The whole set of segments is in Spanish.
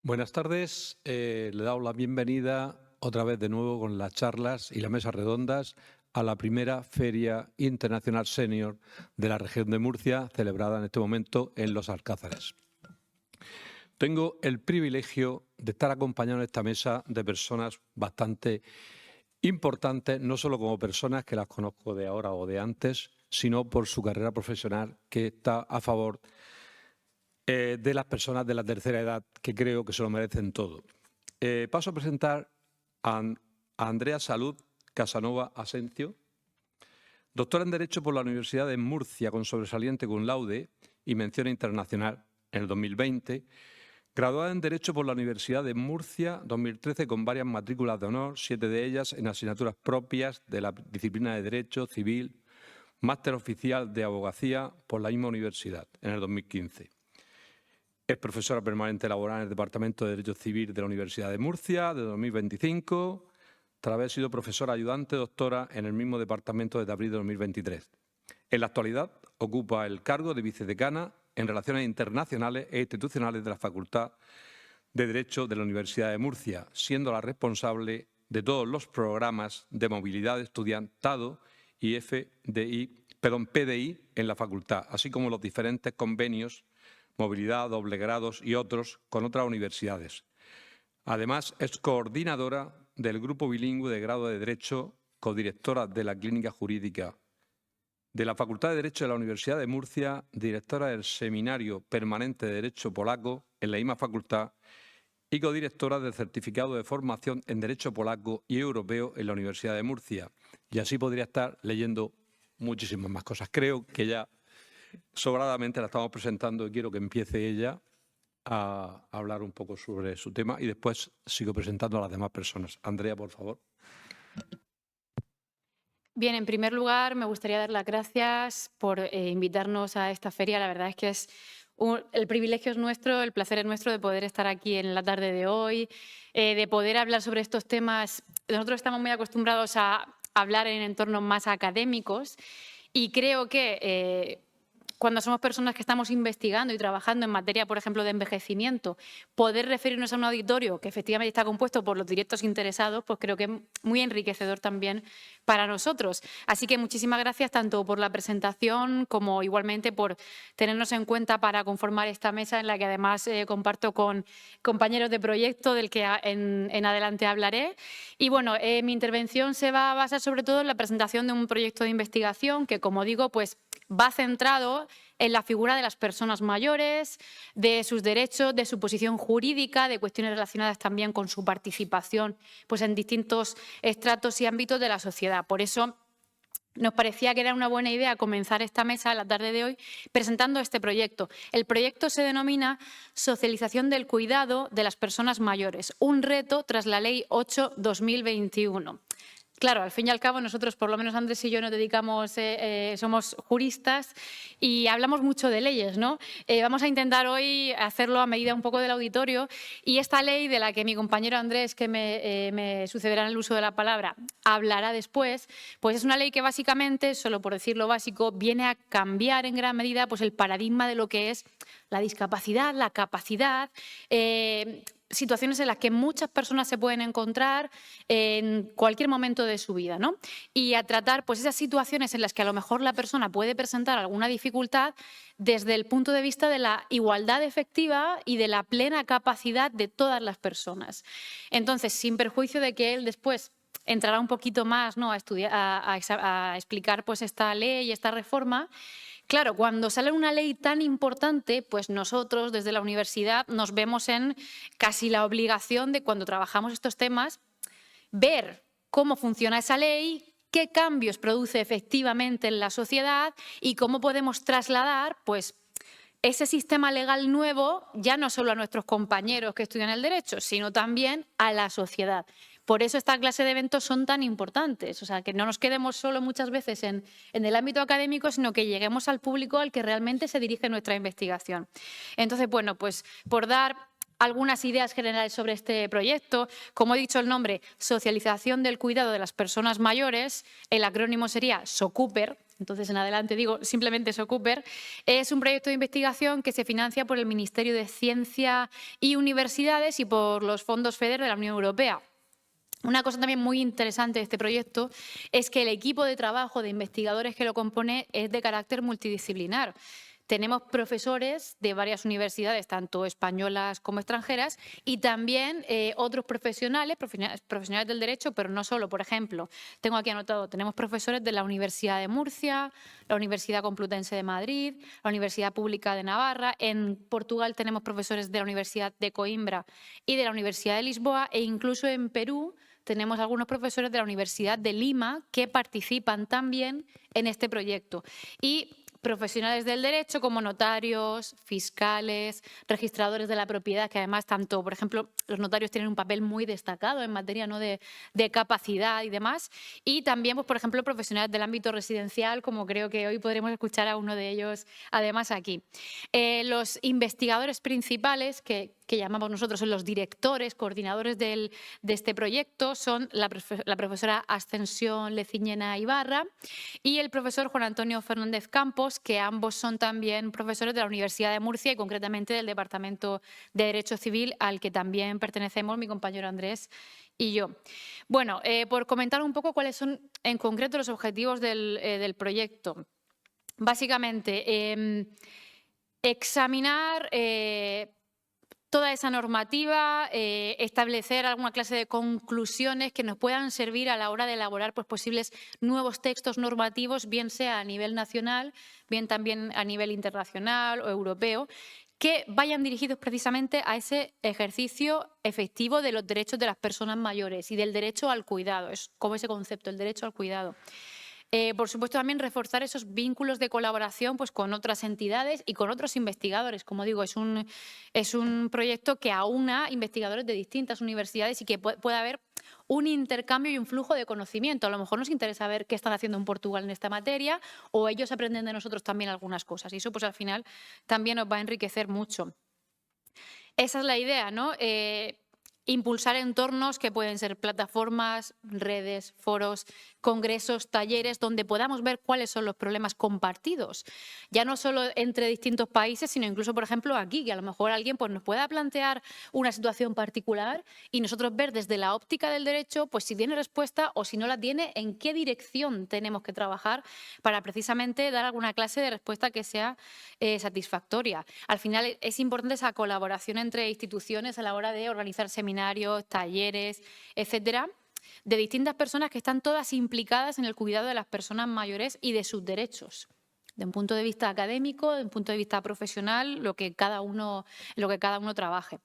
Buenas tardes. Le damos la bienvenida otra vez de nuevo con las charlas y las mesas redondas a la primera Feria Internacional Senior de la región de Murcia, celebrada en este momento en Los Alcázares. Tengo el privilegio de estar acompañado en esta mesa de personas bastante importantes, no solo como personas que las conozco de ahora o de antes, sino por su carrera profesional que está a favor de las personas de la tercera edad, que creo que se lo merecen todo. Paso a presentar a Andrea Salud Casanova Asencio, doctora en Derecho por la Universidad de Murcia con sobresaliente cum laude y mención internacional en el 2020, graduada en Derecho por la Universidad de Murcia 2013 con varias matrículas de honor, 7 de ellas en asignaturas propias de la disciplina de Derecho Civil, máster oficial de Abogacía por la misma universidad en el 2015. Es profesora permanente laboral en el Departamento de Derecho Civil de la Universidad de Murcia de 2025, tras haber sido profesora ayudante doctora en el mismo departamento desde abril de 2023. En la actualidad ocupa el cargo de vicedecana en Relaciones Internacionales e Institucionales de la Facultad de Derecho de la Universidad de Murcia, siendo la responsable de todos los programas de movilidad de estudiantado y PDI en la facultad, así como los diferentes convenios movilidad, doble grados y otros con otras universidades. Además, es coordinadora del Grupo Bilingüe de Grado de Derecho, codirectora de la Clínica Jurídica de la Facultad de Derecho de la Universidad de Murcia, directora del Seminario Permanente de Derecho Polaco en la misma facultad y codirectora del Certificado de Formación en Derecho Polaco y Europeo en la Universidad de Murcia. Y así podría estar leyendo muchísimas más cosas. Creo que ya sobradamente la estamos presentando y quiero que empiece ella a hablar un poco sobre su tema y después sigo presentando a las demás personas. Andrea, por favor. Bien, en primer lugar, me gustaría dar las gracias por invitarnos a esta feria. La verdad es que el privilegio es nuestro, el placer es nuestro de poder estar aquí en la tarde de hoy, de poder hablar sobre estos temas. Nosotros estamos muy acostumbrados a hablar en entornos más académicos y creo que cuando somos personas que estamos investigando y trabajando en materia, por ejemplo, de envejecimiento, poder referirnos a un auditorio que efectivamente está compuesto por los directos interesados, pues creo que es muy enriquecedor también para nosotros. Así que muchísimas gracias tanto por la presentación como igualmente por tenernos en cuenta para conformar esta mesa en la que además comparto con compañeros de proyecto del que en adelante hablaré. Y bueno, mi intervención se va a basar sobre todo en la presentación de un proyecto de investigación que, como digo, pues va centrado en la figura de las personas mayores, de sus derechos, de su posición jurídica, de cuestiones relacionadas también con su participación pues, en distintos estratos y ámbitos de la sociedad. Por eso nos parecía que era una buena idea comenzar esta mesa la tarde de hoy presentando este proyecto. El proyecto se denomina Socialización del cuidado de las personas mayores, un reto tras la Ley 8/2021. Claro, al fin y al cabo nosotros, por lo menos Andrés y yo, nos dedicamos, somos juristas y hablamos mucho de leyes, ¿no? Vamos a intentar hoy hacerlo a medida un poco del auditorio y esta ley de la que mi compañero Andrés, que me sucederá en el uso de la palabra, hablará después, pues es una ley que básicamente, solo por decir lo básico, viene a cambiar en gran medida pues, el paradigma de lo que es la discapacidad, la capacidad, situaciones en las que muchas personas se pueden encontrar en cualquier momento de su vida, ¿no? Y a tratar pues, esas situaciones en las que a lo mejor la persona puede presentar alguna dificultad desde el punto de vista de la igualdad efectiva y de la plena capacidad de todas las personas. Entonces, sin perjuicio de que él después entrará un poquito más, ¿no?, a estudiar, a explicar pues, esta ley y esta reforma. Claro, cuando sale una ley tan importante, pues nosotros desde la universidad nos vemos en casi la obligación de, cuando trabajamos estos temas, ver cómo funciona esa ley, qué cambios produce efectivamente en la sociedad y cómo podemos trasladar pues, ese sistema legal nuevo ya no solo a nuestros compañeros que estudian el derecho, sino también a la sociedad. Por eso esta clase de eventos son tan importantes, o sea, que no nos quedemos solo muchas veces en el ámbito académico, sino que lleguemos al público al que realmente se dirige nuestra investigación. Entonces, bueno, pues por dar algunas ideas generales sobre este proyecto, como he dicho el nombre, Socialización del cuidado de las personas mayores, el acrónimo sería SOCUPER, entonces en adelante digo simplemente SOCUPER, es un proyecto de investigación que se financia por el Ministerio de Ciencia y Universidades y por los fondos FEDER de la Unión Europea. Una cosa también muy interesante de este proyecto es que el equipo de trabajo de investigadores que lo compone es de carácter multidisciplinar. Tenemos profesores de varias universidades, tanto españolas como extranjeras, y también otros profesionales del derecho, pero no solo. Por ejemplo, tengo aquí anotado, tenemos profesores de la Universidad de Murcia, la Universidad Complutense de Madrid, la Universidad Pública de Navarra. En Portugal tenemos profesores de la Universidad de Coimbra y de la Universidad de Lisboa, e incluso en Perú tenemos algunos profesores de la Universidad de Lima que participan también en este proyecto. Y profesionales del derecho como notarios, fiscales, registradores de la propiedad, que además tanto, por ejemplo, los notarios tienen un papel muy destacado en materia, ¿no?, de capacidad y demás. Y también, pues, por ejemplo, profesionales del ámbito residencial, como creo que hoy podremos escuchar a uno de ellos además aquí. Los investigadores principales que llamamos nosotros los directores, coordinadores de este proyecto, son la profesora Ascensión Leciñena Ibarra y el profesor Juan Antonio Fernández Campos, que ambos son también profesores de la Universidad de Murcia y concretamente del Departamento de Derecho Civil, al que también pertenecemos mi compañero Andrés y yo. Bueno, por comentar un poco cuáles son en concreto los objetivos del proyecto. Básicamente, examinar toda esa normativa, establecer alguna clase de conclusiones que nos puedan servir a la hora de elaborar, pues, posibles nuevos textos normativos, bien sea a nivel nacional, bien también a nivel internacional o europeo, que vayan dirigidos precisamente a ese ejercicio efectivo de los derechos de las personas mayores y del derecho al cuidado. Es como ese concepto, el derecho al cuidado. Por supuesto, también reforzar esos vínculos de colaboración, pues, con otras entidades y con otros investigadores. Como digo, es un proyecto que aúna investigadores de distintas universidades y que puede haber un intercambio y un flujo de conocimiento. A lo mejor nos interesa ver qué están haciendo en Portugal en esta materia, o ellos aprenden de nosotros también algunas cosas. Y eso, pues, al final también nos va a enriquecer mucho. Esa es la idea, ¿no? Impulsar entornos que pueden ser plataformas, redes, foros, congresos, talleres, donde podamos ver cuáles son los problemas compartidos, ya no solo entre distintos países, sino incluso, por ejemplo, aquí, que a lo mejor alguien, pues, nos pueda plantear una situación particular y nosotros ver desde la óptica del derecho, pues, si tiene respuesta o si no la tiene, en qué dirección tenemos que trabajar para precisamente dar alguna clase de respuesta que sea satisfactoria. Al final es importante esa colaboración entre instituciones a la hora de organizar seminarios, talleres, etcétera, de distintas personas que están todas implicadas en el cuidado de las personas mayores y de sus derechos, de un punto de vista académico, de un punto de vista profesional, lo que cada uno trabaje.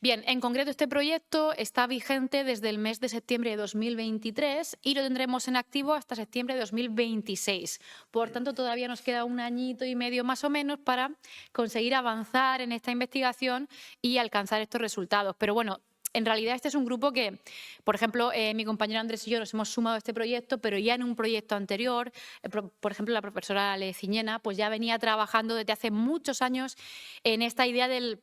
Bien, en concreto este proyecto está vigente desde el mes de septiembre de 2023 y lo tendremos en activo hasta septiembre de 2026. Por tanto, todavía nos queda un añito y medio más o menos para conseguir avanzar en esta investigación y alcanzar estos resultados. Pero bueno, en realidad este es un grupo que, por ejemplo, mi compañero Andrés y yo nos hemos sumado a este proyecto, pero ya en un proyecto anterior, por ejemplo, la profesora Leciñena, pues ya venía trabajando desde hace muchos años en esta idea del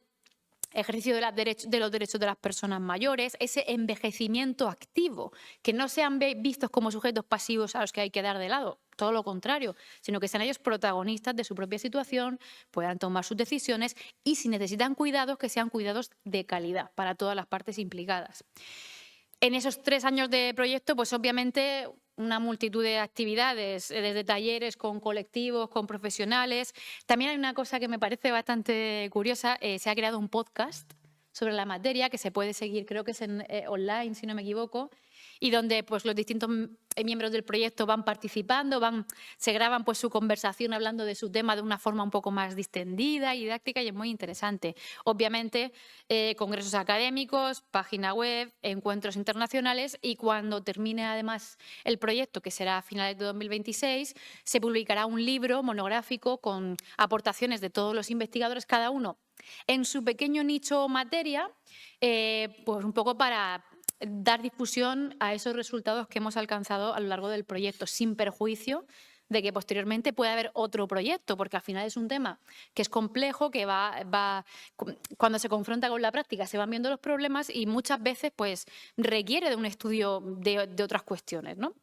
ejercicio de los derechos de las personas mayores, ese envejecimiento activo, que no sean vistos como sujetos pasivos a los que hay que dar de lado, todo lo contrario, sino que sean ellos protagonistas de su propia situación, puedan tomar sus decisiones y si necesitan cuidados, que sean cuidados de calidad para todas las partes implicadas. En esos 3 años de proyecto, pues obviamente una multitud de actividades, desde talleres con colectivos, con profesionales. También hay una cosa que me parece bastante curiosa, se ha creado un podcast sobre la materia que se puede seguir, creo que es online, si no me equivoco, y donde, pues, los distintos miembros del proyecto van participando, se graban, pues, su conversación hablando de su tema de una forma un poco más distendida y didáctica, y es muy interesante. Obviamente, congresos académicos, página web, encuentros internacionales, y cuando termine además el proyecto, que será a finales de 2026, se publicará un libro monográfico con aportaciones de todos los investigadores, cada uno en su pequeño nicho o materia, pues un poco para dar difusión a esos resultados que hemos alcanzado a lo largo del proyecto, sin perjuicio de que posteriormente pueda haber otro proyecto, porque al final es un tema que es complejo, que cuando se confronta con la práctica se van viendo los problemas y muchas veces, pues, requiere de un estudio de otras cuestiones, ¿no?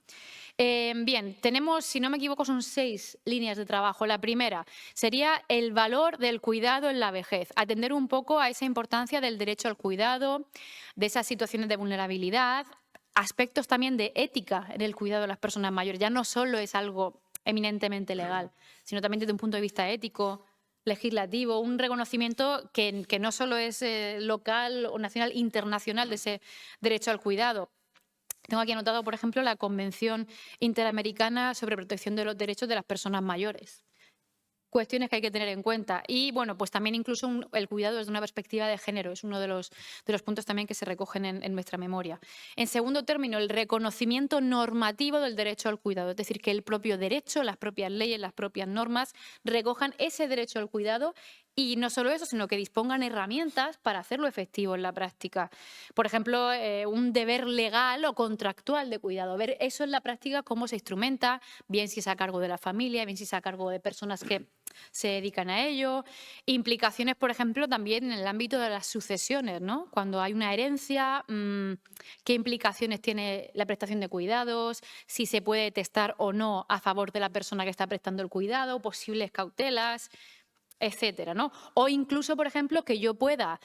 Bien, tenemos, si no me equivoco, son 6 líneas de trabajo. La primera sería el valor del cuidado en la vejez, atender un poco a esa importancia del derecho al cuidado, de esas situaciones de vulnerabilidad, aspectos también de ética en el cuidado de las personas mayores. Ya no solo es algo eminentemente legal, sino también desde un punto de vista ético, legislativo, un reconocimiento que no solo es local o nacional, internacional de ese derecho al cuidado. Tengo aquí anotado, por ejemplo, la Convención Interamericana sobre Protección de los Derechos de las Personas Mayores. Cuestiones que hay que tener en cuenta. Y, bueno, pues también incluso el cuidado desde una perspectiva de género. Es uno de los puntos también que se recogen en nuestra memoria. En segundo término, el reconocimiento normativo del derecho al cuidado. Es decir, que el propio derecho, las propias leyes, las propias normas recojan ese derecho al cuidado. Y no solo eso, sino que dispongan herramientas para hacerlo efectivo en la práctica. Por ejemplo, un deber legal o contractual de cuidado. Ver eso en la práctica, cómo se instrumenta, bien si es a cargo de la familia, bien si es a cargo de personas que se dedican a ello. Implicaciones, por ejemplo, también en el ámbito de las sucesiones, ¿no? Cuando hay una herencia, qué implicaciones tiene la prestación de cuidados, si se puede testar o no a favor de la persona que está prestando el cuidado, posibles cautelas, etcétera, ¿no? O incluso, por ejemplo, que yo pueda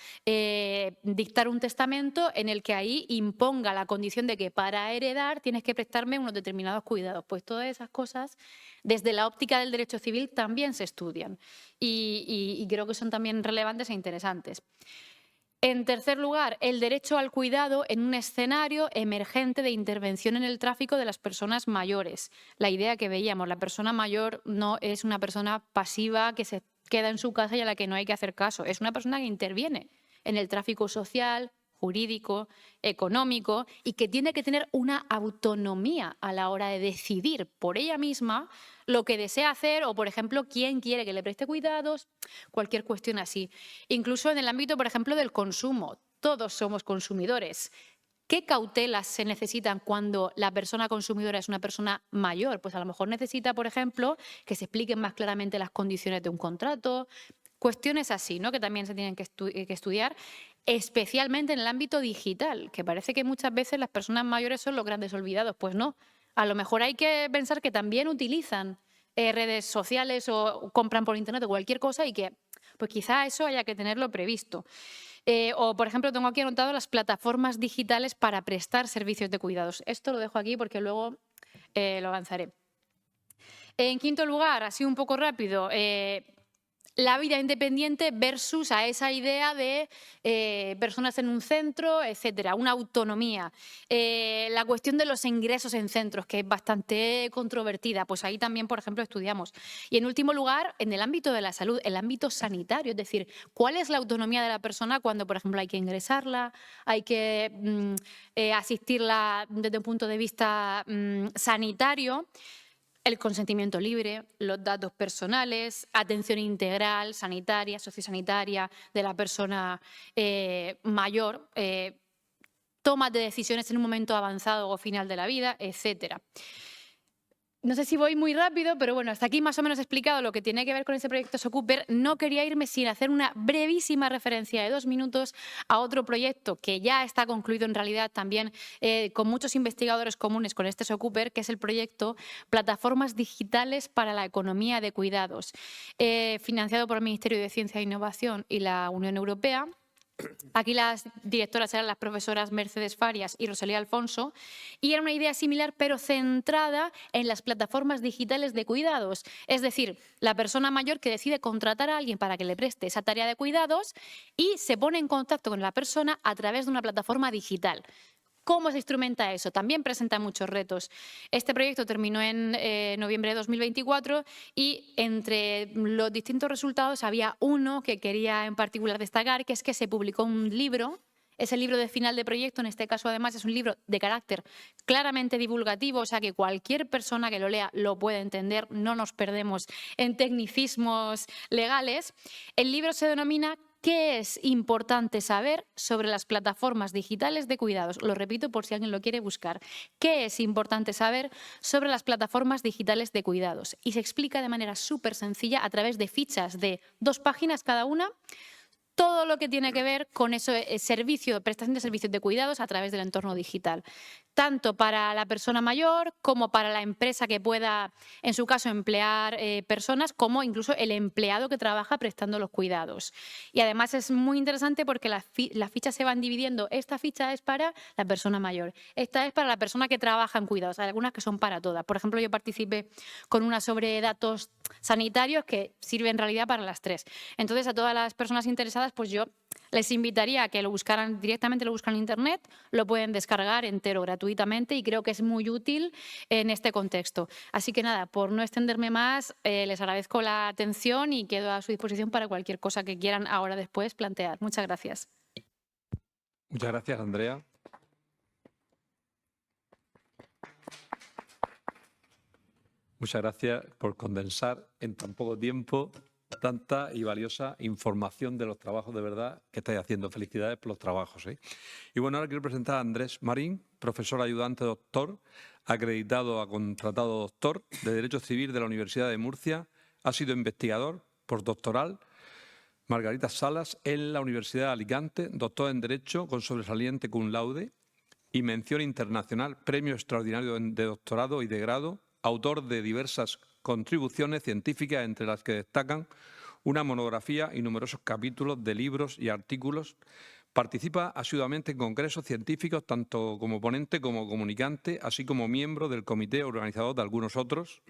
dictar un testamento en el que ahí imponga la condición de que para heredar tienes que prestarme unos determinados cuidados. Pues todas esas cosas, desde la óptica del derecho civil, también se estudian y creo que son también relevantes e interesantes. En tercer lugar, el derecho al cuidado en un escenario emergente de intervención en el tráfico de las personas mayores. La idea que veíamos, la persona mayor no es una persona pasiva que se queda en su casa y a la que no hay que hacer caso. Es una persona que interviene en el tráfico social, jurídico, económico y que tiene que tener una autonomía a la hora de decidir por ella misma lo que desea hacer o, por ejemplo, quién quiere que le preste cuidados, cualquier cuestión así. Incluso en el ámbito, por ejemplo, del consumo. Todos somos consumidores. ¿Qué cautelas se necesitan cuando la persona consumidora es una persona mayor? Pues a lo mejor necesita, por ejemplo, que se expliquen más claramente las condiciones de un contrato, cuestiones así, ¿no? Que también se tienen que estudiar, especialmente en el ámbito digital, que parece que muchas veces las personas mayores son los grandes olvidados. Pues no, a lo mejor hay que pensar que también utilizan redes sociales o compran por internet o cualquier cosa y que pues quizá eso haya que tenerlo previsto. O, por ejemplo, tengo aquí anotado las plataformas digitales para prestar servicios de cuidados. Esto lo dejo aquí porque luego lo avanzaré. En quinto lugar, así un poco rápido, la vida independiente versus a esa idea de personas en un centro, etcétera, una autonomía. La cuestión de los ingresos en centros, que es bastante controvertida, pues ahí también, por ejemplo, estudiamos. Y en último lugar, en el ámbito de la salud, el ámbito sanitario, es decir, cuál es la autonomía de la persona cuando, por ejemplo, hay que ingresarla, hay que asistirla desde un punto de vista sanitario. El consentimiento libre, los datos personales, atención integral, sanitaria, sociosanitaria de la persona mayor, toma de decisiones en un momento avanzado o final de la vida, etcétera. No sé si voy muy rápido, pero bueno, hasta aquí más o menos he explicado lo que tiene que ver con ese proyecto Socuper. No quería irme sin hacer una brevísima referencia de 2 minutos a otro proyecto que ya está concluido en realidad también con muchos investigadores comunes con este Socuper, que es el proyecto Plataformas Digitales para la Economía de Cuidados, financiado por el Ministerio de Ciencia e Innovación y la Unión Europea. Aquí las directoras eran las profesoras Mercedes Farias y Rosalía Alfonso, y era una idea similar pero centrada en las plataformas digitales de cuidados. Es decir, la persona mayor que decide contratar a alguien para que le preste esa tarea de cuidados y se pone en contacto con la persona a través de una plataforma digital. ¿Cómo se instrumenta eso? También presenta muchos retos. Este proyecto terminó en noviembre de 2024 y entre los distintos resultados había uno que quería en particular destacar, que es que se publicó un libro. Es el libro de final de proyecto, en este caso además es un libro de carácter claramente divulgativo, o sea que cualquier persona que lo lea lo puede entender, no nos perdemos en tecnicismos legales. El libro se denomina ¿Qué es importante saber sobre las plataformas digitales de cuidados? Lo repito por si alguien lo quiere buscar. ¿Qué es importante saber sobre las plataformas digitales de cuidados? Y se explica de manera súper sencilla a través de fichas de 2 páginas cada una todo lo que tiene que ver con ese prestación de servicios de cuidados a través del entorno digital, tanto para la persona mayor como para la empresa que pueda, en su caso, emplear personas, como incluso el empleado que trabaja prestando los cuidados. Y además es muy interesante porque las fichas se van dividiendo. Esta ficha es para la persona mayor, esta es para la persona que trabaja en cuidados. Hay algunas que son para todas. Por ejemplo, yo participé con una sobre datos sanitarios que sirve en realidad para las tres. Entonces, a todas las personas interesadas, pues yo les invitaría a que lo buscaran directamente, lo buscan en internet, lo pueden descargar entero gratuitamente y creo que es muy útil en este contexto. Así que nada, por no extenderme más, les agradezco la atención y quedo a su disposición para cualquier cosa que quieran ahora después plantear. Muchas gracias. Muchas gracias, Andrea. Muchas gracias por condensar en tan poco tiempo tanta y valiosa información de los trabajos de verdad que estáis haciendo. Felicidades por los trabajos. Y bueno, ahora quiero presentar a Andrés Marín, profesor ayudante doctor, acreditado a contratado doctor de Derecho Civil de la Universidad de Murcia. Ha sido investigador postdoctoral Margarita Salas en la Universidad de Alicante, doctor en Derecho con sobresaliente cum laude y mención internacional, premio extraordinario de doctorado y de grado, autor de diversas contribuciones científicas, entre las que destacan una monografía y numerosos capítulos de libros y artículos. Participa asiduamente en congresos científicos, tanto como ponente como comunicante, así como miembro del comité organizador de algunos otros.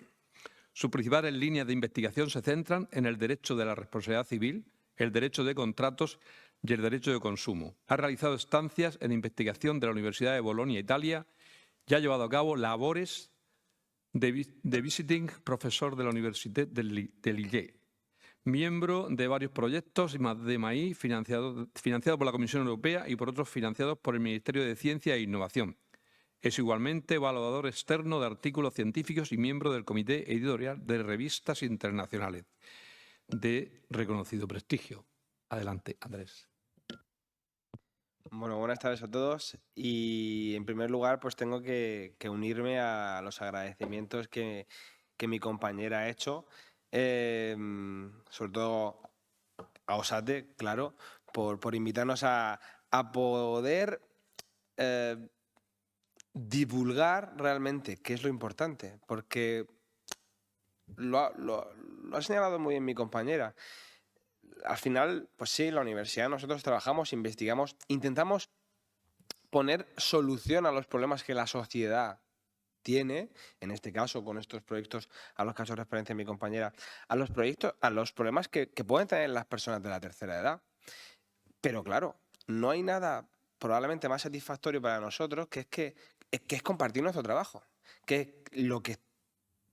Sus principales líneas de investigación se centran en el derecho de la responsabilidad civil, el derecho de contratos y el derecho de consumo. Ha realizado estancias en investigación de la Universidad de Bolonia, Italia, y ha llevado a cabo labores de visiting profesor de la Universidad de Lille, miembro de varios proyectos de MAI financiados por la Comisión Europea y por otros financiados por el Ministerio de Ciencia e Innovación. Es igualmente evaluador externo de artículos científicos y miembro del comité editorial de revistas internacionales de reconocido prestigio. Adelante, Andrés. Bueno, buenas tardes a todos y en primer lugar pues tengo que unirme a los agradecimientos que mi compañera ha hecho, sobre todo a Osate, claro, por invitarnos a poder divulgar realmente qué es lo importante, porque lo ha señalado muy bien mi compañera. Al final, pues sí, en la universidad nosotros trabajamos, investigamos, intentamos poner solución a los problemas que la sociedad tiene, en este caso con estos proyectos a los que ha hecho referencia mi compañera, a los problemas que pueden tener las personas de la tercera edad. Pero claro, no hay nada probablemente más satisfactorio para nosotros que es compartir nuestro trabajo, que es lo que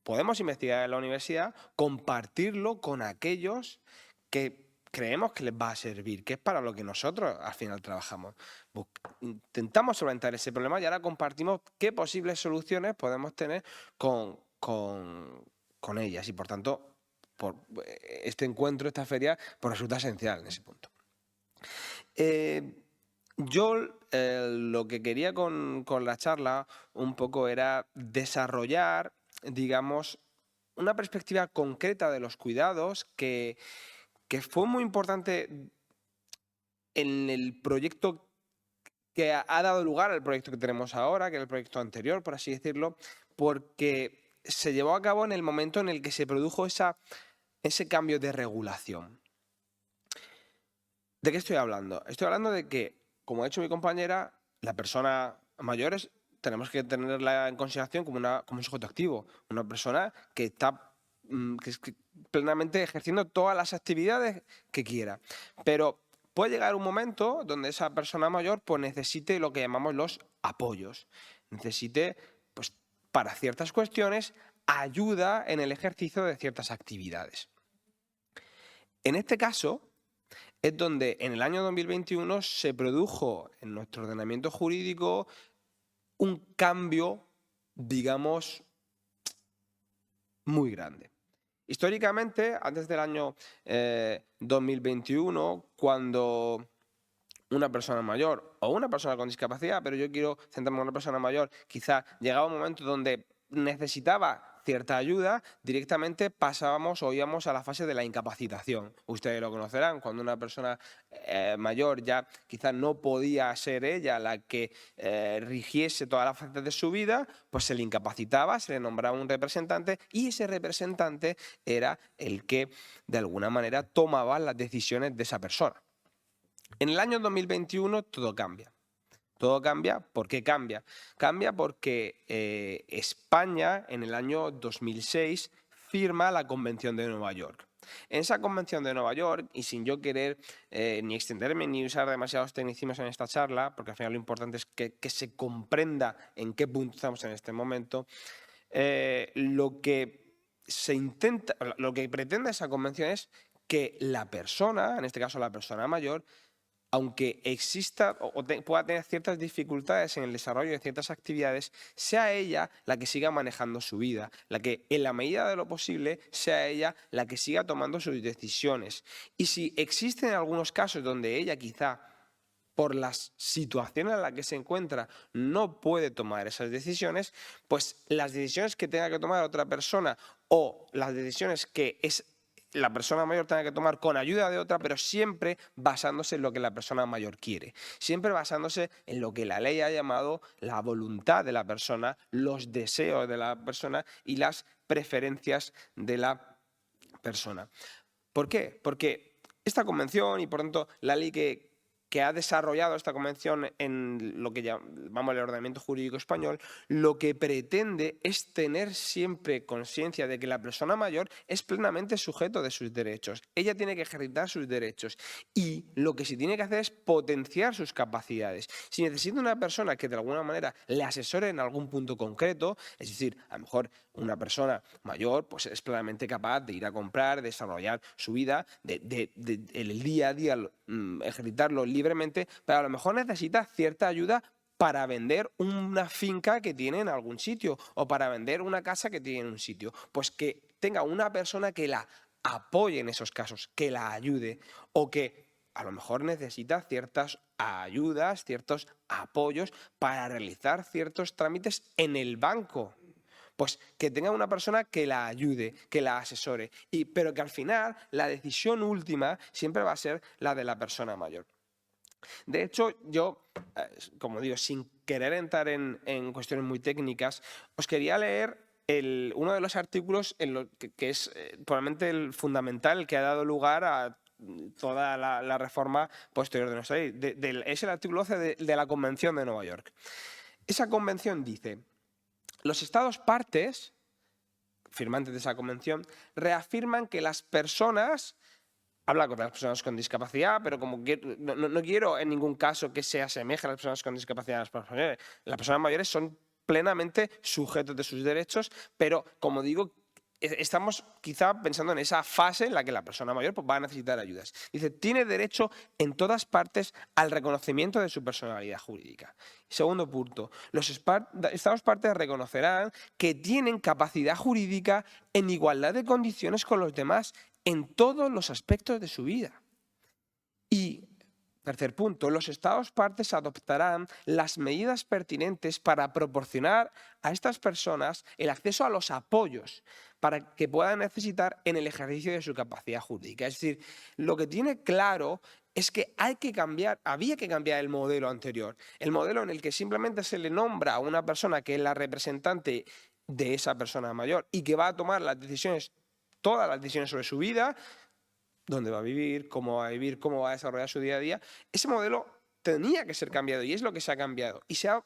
podemos investigar en la universidad, compartirlo con aquellos que creemos que les va a servir, que es para lo que nosotros al final trabajamos. Intentamos solventar ese problema y ahora compartimos qué posibles soluciones podemos tener con ellas. Y por tanto, este encuentro, esta feria, pues resulta esencial en ese punto. Yo lo que quería con la charla un poco era desarrollar, digamos, una perspectiva concreta de los cuidados que fue muy importante en el proyecto que ha dado lugar al proyecto que tenemos ahora, que era el proyecto anterior, por así decirlo, porque se llevó a cabo en el momento en el que se produjo ese cambio de regulación. ¿De qué estoy hablando? Estoy hablando de que, como ha dicho mi compañera, las personas mayores tenemos que tenerla en consideración como un sujeto activo, una persona que está plenamente ejerciendo todas las actividades que quiera. Pero puede llegar un momento donde esa persona mayor pues, necesite lo que llamamos los apoyos. Necesite, pues, para ciertas cuestiones, ayuda en el ejercicio de ciertas actividades. En este caso, es donde en el año 2021 se produjo en nuestro ordenamiento jurídico un cambio, digamos, muy grande. Históricamente, antes del año 2021, cuando una persona mayor o una persona con discapacidad, pero yo quiero centrarme en una persona mayor, quizá llegaba un momento donde necesitaba cierta ayuda, directamente pasábamos o íbamos a la fase de la incapacitación. Ustedes lo conocerán, cuando una persona mayor ya quizás no podía ser ella la que rigiese todas las fases de su vida, pues se le incapacitaba, se le nombraba un representante y ese representante era el que de alguna manera tomaba las decisiones de esa persona. En el año 2021 todo cambia. Todo cambia. ¿Por qué cambia? Cambia porque España en el año 2006 firma la Convención de Nueva York. En esa Convención de Nueva York, y sin yo querer ni extenderme ni usar demasiados tecnicismos en esta charla, porque al final lo importante es que se comprenda en qué punto estamos en este momento, lo que pretende esa convención es que la persona, en este caso la persona mayor, aunque exista pueda tener ciertas dificultades en el desarrollo de ciertas actividades, sea ella la que siga manejando su vida, la que en la medida de lo posible sea ella la que siga tomando sus decisiones. Y si existen algunos casos donde ella quizá por las situaciones en las que se encuentra no puede tomar esas decisiones, pues las decisiones que tenga que tomar otra persona o las decisiones que la persona mayor tenga que tomar con ayuda de otra, pero siempre basándose en lo que la persona mayor quiere. Siempre basándose en lo que la ley ha llamado la voluntad de la persona, los deseos de la persona y las preferencias de la persona. ¿Por qué? Porque esta convención y por tanto la ley que ha desarrollado esta convención en lo que llamamos el ordenamiento jurídico español, lo que pretende es tener siempre conciencia de que la persona mayor es plenamente sujeto de sus derechos. Ella tiene que ejercitar sus derechos y lo que se tiene que hacer es potenciar sus capacidades. Si necesita una persona que de alguna manera le asesore en algún punto concreto, es decir, a lo mejor una persona mayor pues es plenamente capaz de ir a comprar, desarrollar su vida, el día a día, ejercitarlo libremente, pero a lo mejor necesita cierta ayuda para vender una finca que tiene en algún sitio o para vender una casa que tiene en un sitio. Pues que tenga una persona que la apoye en esos casos, que la ayude o que a lo mejor necesita ciertas ayudas, ciertos apoyos para realizar ciertos trámites en el banco. Pues que tenga una persona que la ayude, que la asesore, pero que al final la decisión última siempre va a ser la de la persona mayor. De hecho, yo, como digo, sin querer entrar en cuestiones muy técnicas, os quería leer uno de los artículos que es probablemente el fundamental, el que ha dado lugar a toda la reforma posterior de nuestra ley. Es el artículo 12 de la Convención de Nueva York. Esa convención dice: los Estados partes, firmantes de esa convención, reafirman que las personas, habla con las personas con discapacidad, pero como no quiero en ningún caso que se asemeje a las personas con discapacidad a las personas mayores. Las personas mayores son plenamente sujetos de sus derechos, pero como digo, estamos quizá pensando en esa fase en la que la persona mayor pues, va a necesitar ayudas. Dice, tiene derecho en todas partes al reconocimiento de su personalidad jurídica. Segundo punto, los Estados partes reconocerán que tienen capacidad jurídica en igualdad de condiciones con los demás en todos los aspectos de su vida. Y tercer punto, los Estados partes adoptarán las medidas pertinentes para proporcionar a estas personas el acceso a los apoyos para que puedan necesitar en el ejercicio de su capacidad jurídica. Es decir, lo que tiene claro es que había que cambiar el modelo anterior, el modelo en el que simplemente se le nombra a una persona que es la representante de esa persona mayor y que va a tomar las decisiones, todas las decisiones sobre su vida, dónde va a vivir, cómo va a desarrollar su día a día. Ese modelo tenía que ser cambiado y es lo que se ha cambiado. Y se ha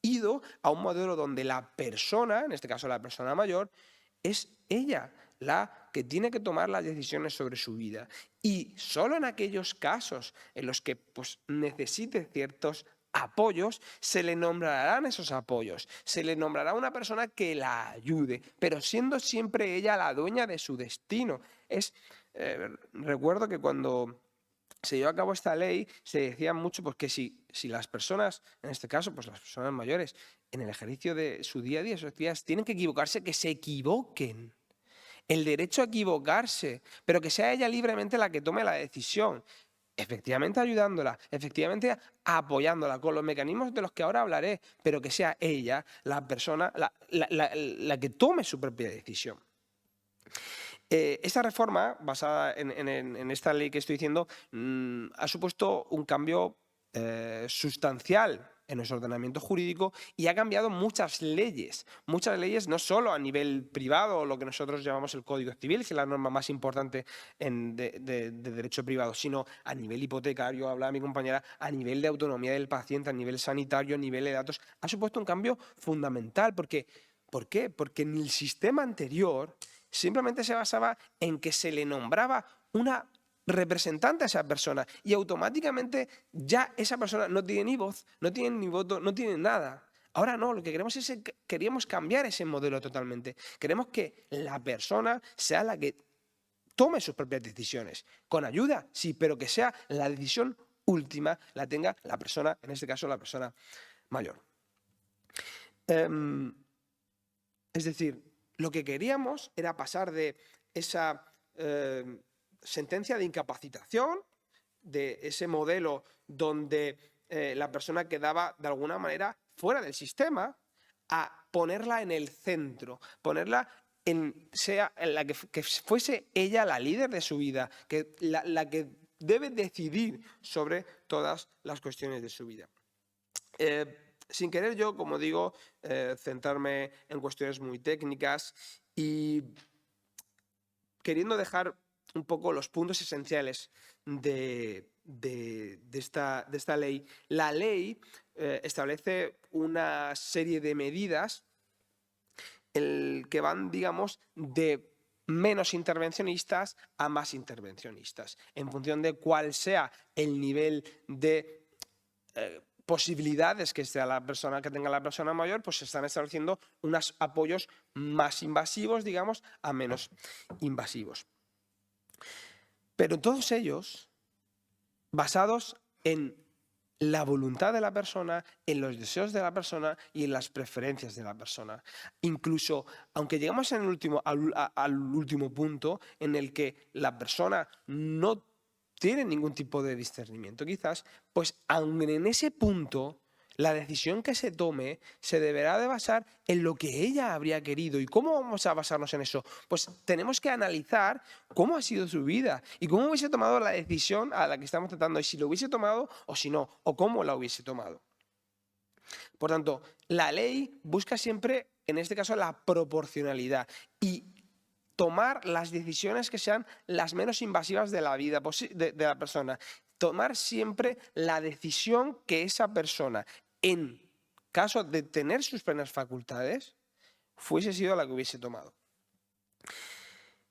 ido a un modelo donde la persona, en este caso la persona mayor, es ella la que tiene que tomar las decisiones sobre su vida. Y solo en aquellos casos en los que pues, necesite ciertos apoyos, se le nombrarán esos apoyos, se le nombrará una persona que la ayude, pero siendo siempre ella la dueña de su destino. Recuerdo que cuando se llevó a cabo esta ley se decía mucho pues, que si las personas, en este caso pues las personas mayores, en el ejercicio de su día a día, sus actividades, tienen que equivocarse, que se equivoquen. El derecho a equivocarse, pero que sea ella libremente la que tome la decisión. efectivamente ayudándola, efectivamente apoyándola con los mecanismos de los que ahora hablaré, pero que sea ella la persona, la que tome su propia decisión. Esta reforma, basada en esta ley que estoy diciendo, ha supuesto un cambio sustancial en nuestro ordenamiento jurídico y ha cambiado muchas leyes no solo a nivel privado, lo que nosotros llamamos el Código Civil, que es la norma más importante de derecho privado, sino a nivel hipotecario, hablaba mi compañera, a nivel de autonomía del paciente, a nivel sanitario, a nivel de datos. Ha supuesto un cambio fundamental. ¿Por qué? Porque en el sistema anterior simplemente se basaba en que se le nombraba una representante a esa persona y automáticamente ya esa persona no tiene ni voz, no tiene ni voto, no tiene nada. Ahora no, lo que queríamos cambiar ese modelo totalmente. Queremos que la persona sea la que tome sus propias decisiones. Con ayuda, sí, pero que sea la decisión última, la tenga la persona, en este caso la persona mayor. Es decir, lo que queríamos era pasar de esa sentencia de incapacitación, de ese modelo donde la persona quedaba de alguna manera fuera del sistema, a ponerla en el centro, ponerla en la que fuese ella la líder de su vida, que la que debe decidir sobre todas las cuestiones de su vida. Sin querer yo, como digo, centrarme en cuestiones muy técnicas y queriendo dejar un poco los puntos esenciales de esta ley. La ley establece una serie de medidas que van, digamos, de menos intervencionistas a más intervencionistas, en función de cuál sea el nivel de posibilidades que tenga la persona mayor, pues se están estableciendo unos apoyos más invasivos, digamos, a menos invasivos. Pero todos ellos basados en la voluntad de la persona, en los deseos de la persona y en las preferencias de la persona. Incluso, aunque llegamos al último punto en el que la persona no tiene ningún tipo de discernimiento, quizás, pues aun en ese punto, la decisión que se tome se deberá de basar en lo que ella habría querido. ¿Y cómo vamos a basarnos en eso? Pues tenemos que analizar cómo ha sido su vida y cómo hubiese tomado la decisión a la que estamos tratando, y si lo hubiese tomado o si no, o cómo la hubiese tomado. Por tanto, la ley busca siempre, en este caso, la proporcionalidad y tomar las decisiones que sean las menos invasivas de la vida de la persona. Tomar siempre la decisión que esa persona, en caso de tener sus plenas facultades, fuese sido la que hubiese tomado.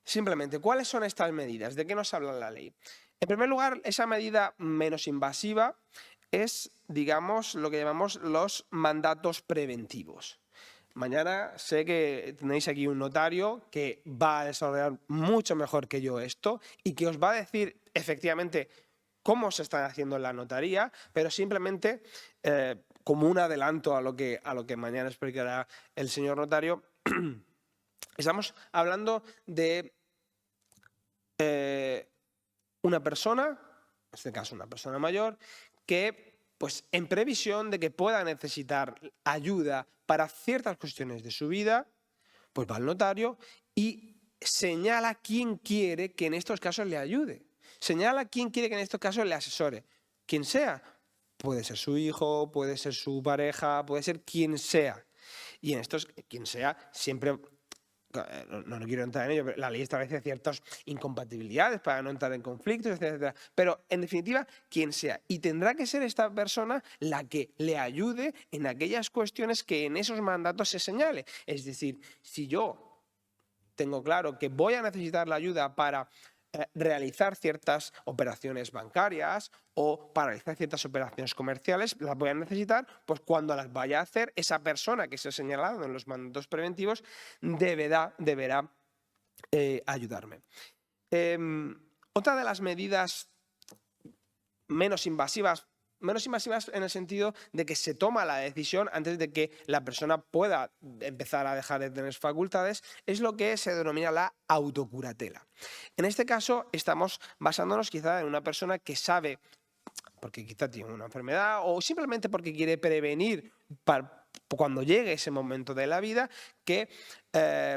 Simplemente, ¿cuáles son estas medidas? ¿De qué nos habla la ley? En primer lugar, esa medida menos invasiva es, digamos, lo que llamamos los mandatos preventivos. Mañana sé que tenéis aquí un notario que va a desarrollar mucho mejor que yo esto y que os va a decir efectivamente cómo se está haciendo en la notaría, pero simplemente como un adelanto a lo que mañana explicará el señor notario, estamos hablando de una persona, en este caso una persona mayor, que pues en previsión de que pueda necesitar ayuda para ciertas cuestiones de su vida, pues va al notario y señala quién quiere que en estos casos le ayude. Señala quién quiere que en estos casos le asesore. Quien sea. Puede ser su hijo, puede ser su pareja, puede ser quien sea. Y en estos, quien sea, siempre... No quiero entrar en ello, pero la ley establece ciertas incompatibilidades para no entrar en conflictos, etcétera. Pero, en definitiva, quien sea. Y tendrá que ser esta persona la que le ayude en aquellas cuestiones que en esos mandatos se señale. Es decir, si yo tengo claro que voy a necesitar la ayuda para realizar ciertas operaciones bancarias o para realizar ciertas operaciones comerciales, las voy a necesitar, pues cuando las vaya a hacer, esa persona que se ha señalado en los mandatos preventivos deberá ayudarme. Otra de las medidas menos invasivas, menos invasivas en el sentido de que se toma la decisión antes de que la persona pueda empezar a dejar de tener facultades, es lo que se denomina la autocuratela. En este caso estamos basándonos quizá en una persona que sabe, porque quizá tiene una enfermedad o simplemente porque quiere prevenir cuando llegue ese momento de la vida, que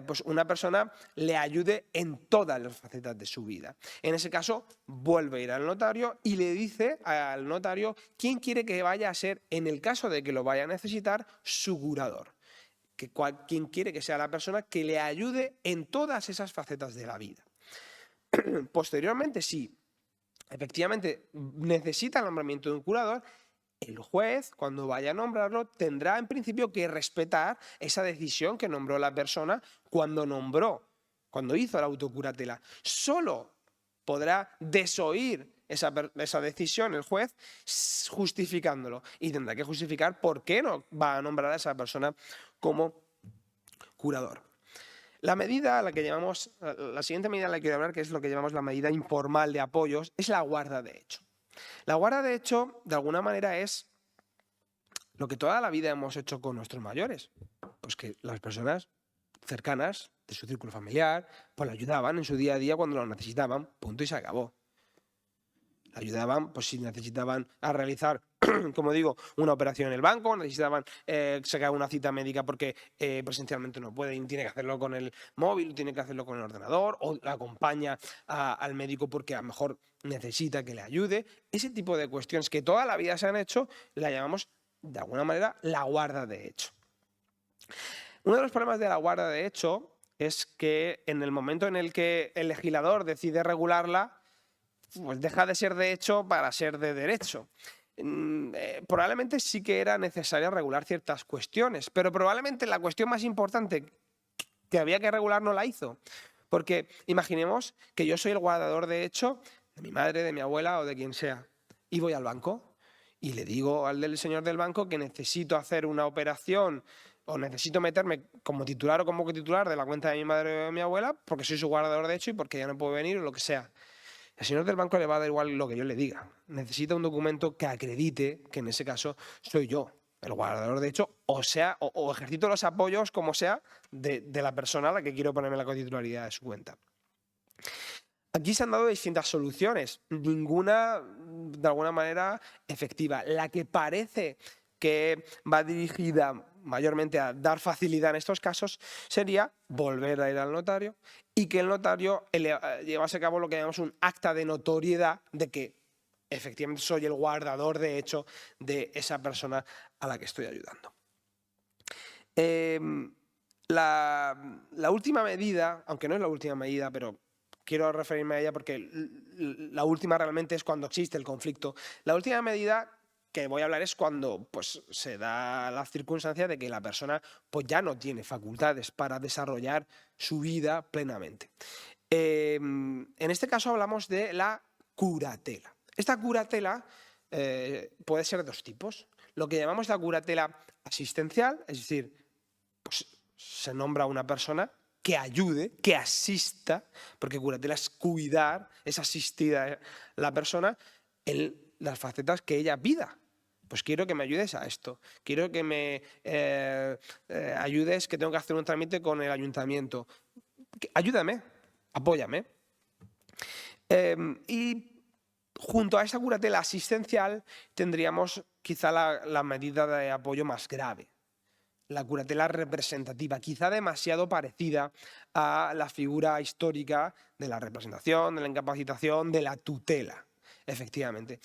pues una persona le ayude en todas las facetas de su vida. En ese caso, vuelve a ir al notario y le dice al notario quién quiere que vaya a ser, en el caso de que lo vaya a necesitar, su curador. Quién quiere que sea la persona que le ayude en todas esas facetas de la vida. Posteriormente, si efectivamente necesita el nombramiento de un curador, el juez, cuando vaya a nombrarlo, tendrá en principio que respetar esa decisión que nombró la persona cuando hizo la autocuratela. Solo podrá desoír esa decisión el juez justificándolo, y tendrá que justificar por qué no va a nombrar a esa persona como curador. La medida a la que llamamos, la siguiente medida a la que quiero hablar, que es lo que llamamos la medida informal de apoyos, es la guarda de hecho. La guarda de hecho, de alguna manera, es lo que toda la vida hemos hecho con nuestros mayores. Pues que las personas cercanas de su círculo familiar pues le ayudaban en su día a día cuando lo necesitaban, punto y se acabó. Le ayudaban pues si necesitaban a realizar, como digo, una operación en el banco, necesitaban sacar una cita médica porque presencialmente no puede y tiene que hacerlo con el móvil, tiene que hacerlo con el ordenador, o la acompaña al médico porque a lo mejor necesita que le ayude. Ese tipo de cuestiones que toda la vida se han hecho, la llamamos de alguna manera la guarda de hecho. Uno de los problemas de la guarda de hecho es que en el momento en el que el legislador decide regularla, pues deja de ser de hecho para ser de derecho. Probablemente sí que era necesario regular ciertas cuestiones, pero probablemente la cuestión más importante que había que regular no la hizo. Porque imaginemos que yo soy el guardador de hecho de mi madre, de mi abuela o de quien sea, y voy al banco y le digo al del señor del banco que necesito hacer una operación o necesito meterme como titular o como cotitular de la cuenta de mi madre o de mi abuela porque soy su guardador de hecho y porque ya no puedo venir o lo que sea. Al señor del banco le va a dar igual lo que yo le diga. Necesita un documento que acredite que en ese caso soy yo el guardador de hecho, o ejercito los apoyos, como sea, de la persona a la que quiero ponerme la cotitularidad de su cuenta. Aquí se han dado distintas soluciones, ninguna de alguna manera efectiva. La que parece que va dirigida mayormente a dar facilidad en estos casos sería volver a ir al notario y que el notario llevase a cabo lo que llamamos un acta de notoriedad de que efectivamente soy el guardador de hecho de esa persona a la que estoy ayudando. La última medida, aunque no es la última medida, pero quiero referirme a ella porque la última realmente es cuando existe el conflicto. La última medida que voy a hablar es cuando pues, se da la circunstancia de que la persona pues, ya no tiene facultades para desarrollar su vida plenamente. En este caso hablamos de la curatela. Esta curatela puede ser de dos tipos. Lo que llamamos la curatela asistencial, es decir, pues, se nombra a una persona que ayude, que asista, porque curatela es cuidar, es asistir a la persona en las facetas que ella pida. Pues quiero que me ayudes a esto, quiero que me ayudes, que tengo que hacer un trámite con el ayuntamiento. Ayúdame, apóyame. Y junto a esa curatela asistencial tendríamos quizá la medida de apoyo más grave. La curatela representativa, quizá demasiado parecida a la figura histórica de la representación, de la incapacitación, de la tutela, efectivamente.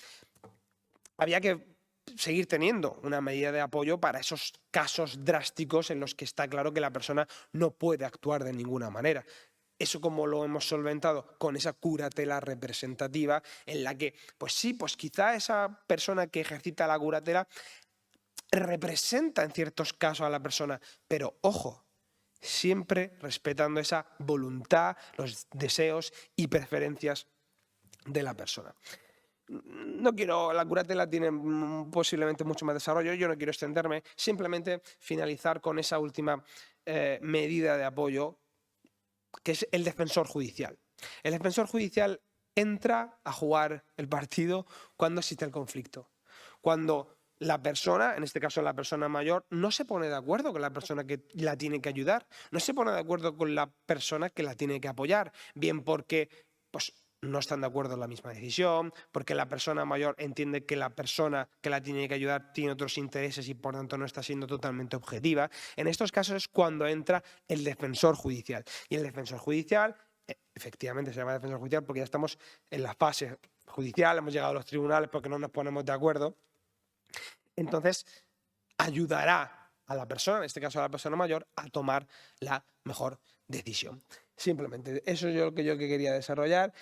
Había que seguir teniendo una medida de apoyo para esos casos drásticos en los que está claro que la persona no puede actuar de ninguna manera. Eso como lo hemos solventado con esa curatela representativa en la que, pues sí, pues quizá esa persona que ejercita la curatela representa en ciertos casos a la persona, pero ojo, siempre respetando esa voluntad, los deseos y preferencias de la persona. La curatela tiene posiblemente mucho más desarrollo, yo no quiero extenderme, simplemente finalizar con esa última medida de apoyo, que es el defensor judicial. El defensor judicial entra a jugar el partido cuando existe el conflicto. Cuando la persona, en este caso la persona mayor, no se pone de acuerdo con la persona que la tiene que ayudar, no se pone de acuerdo con la persona que la tiene que apoyar, bien porque pues, no están de acuerdo en la misma decisión, porque la persona mayor entiende que la persona que la tiene que ayudar tiene otros intereses y por tanto no está siendo totalmente objetiva. En estos casos es cuando entra el defensor judicial. Y el defensor judicial, efectivamente se llama defensor judicial porque ya estamos en la fase judicial, hemos llegado a los tribunales porque no nos ponemos de acuerdo. Entonces, ayudará a la persona, en este caso a la persona mayor, a tomar la mejor decisión. Simplemente, eso es lo que yo quería desarrollar.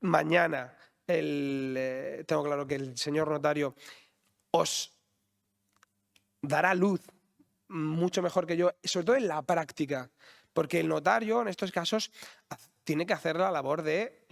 Mañana tengo claro que el señor notario os dará luz mucho mejor que yo, sobre todo en la práctica, porque el notario en estos casos tiene que hacer la labor de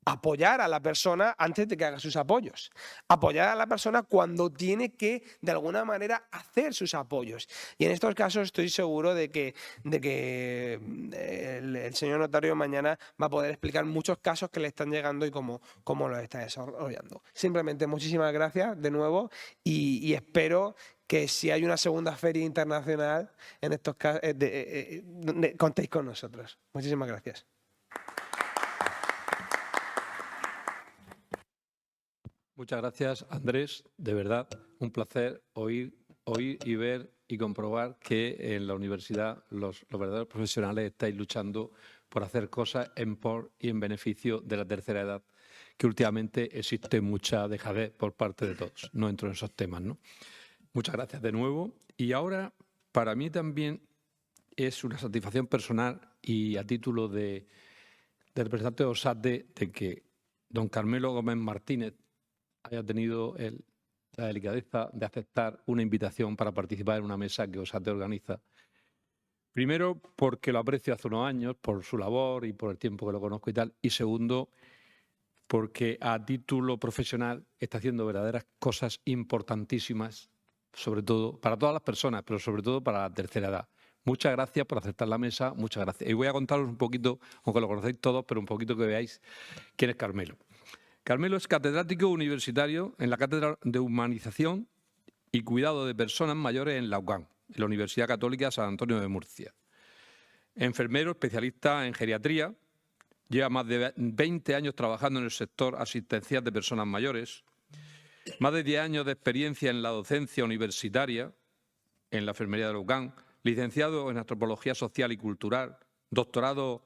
apoyar a la persona antes de que haga sus apoyos. Apoyar a la persona cuando tiene que, de alguna manera, hacer sus apoyos. Y en estos casos estoy seguro de que el señor notario mañana va a poder explicar muchos casos que le están llegando y cómo los está desarrollando. Simplemente muchísimas gracias de nuevo y espero que si hay una segunda feria internacional en estos casos, contéis con nosotros. Muchísimas gracias. Muchas gracias, Andrés. De verdad, un placer oír y ver y comprobar que en la universidad los verdaderos profesionales estáis luchando por hacer cosas en por y en beneficio de la tercera edad, que últimamente existe mucha dejadez por parte de todos. No entro en esos temas, ¿no? Muchas gracias de nuevo. Y ahora, para mí también es una satisfacción personal y a título de representante de OSADE de que don Carmelo Gómez Martínez haya tenido la delicadeza de aceptar una invitación para participar en una mesa que OSADE organiza. Primero, porque lo aprecio hace unos años, por su labor y por el tiempo que lo conozco y tal. Y segundo, porque a título profesional está haciendo verdaderas cosas importantísimas, sobre todo para todas las personas, pero sobre todo para la tercera edad. Muchas gracias por aceptar la mesa, muchas gracias. Y voy a contaros un poquito, aunque lo conocéis todos, pero un poquito que veáis quién es Carmelo. Carmelo es catedrático universitario en la Cátedra de Humanización y Cuidado de Personas Mayores en la UCAM, en la Universidad Católica San Antonio de Murcia. Enfermero, especialista en geriatría, lleva más de 20 años trabajando en el sector asistencial de personas mayores, más de 10 años de experiencia en la docencia universitaria, en la enfermería de la UCAM, licenciado en Antropología Social y Cultural, doctorado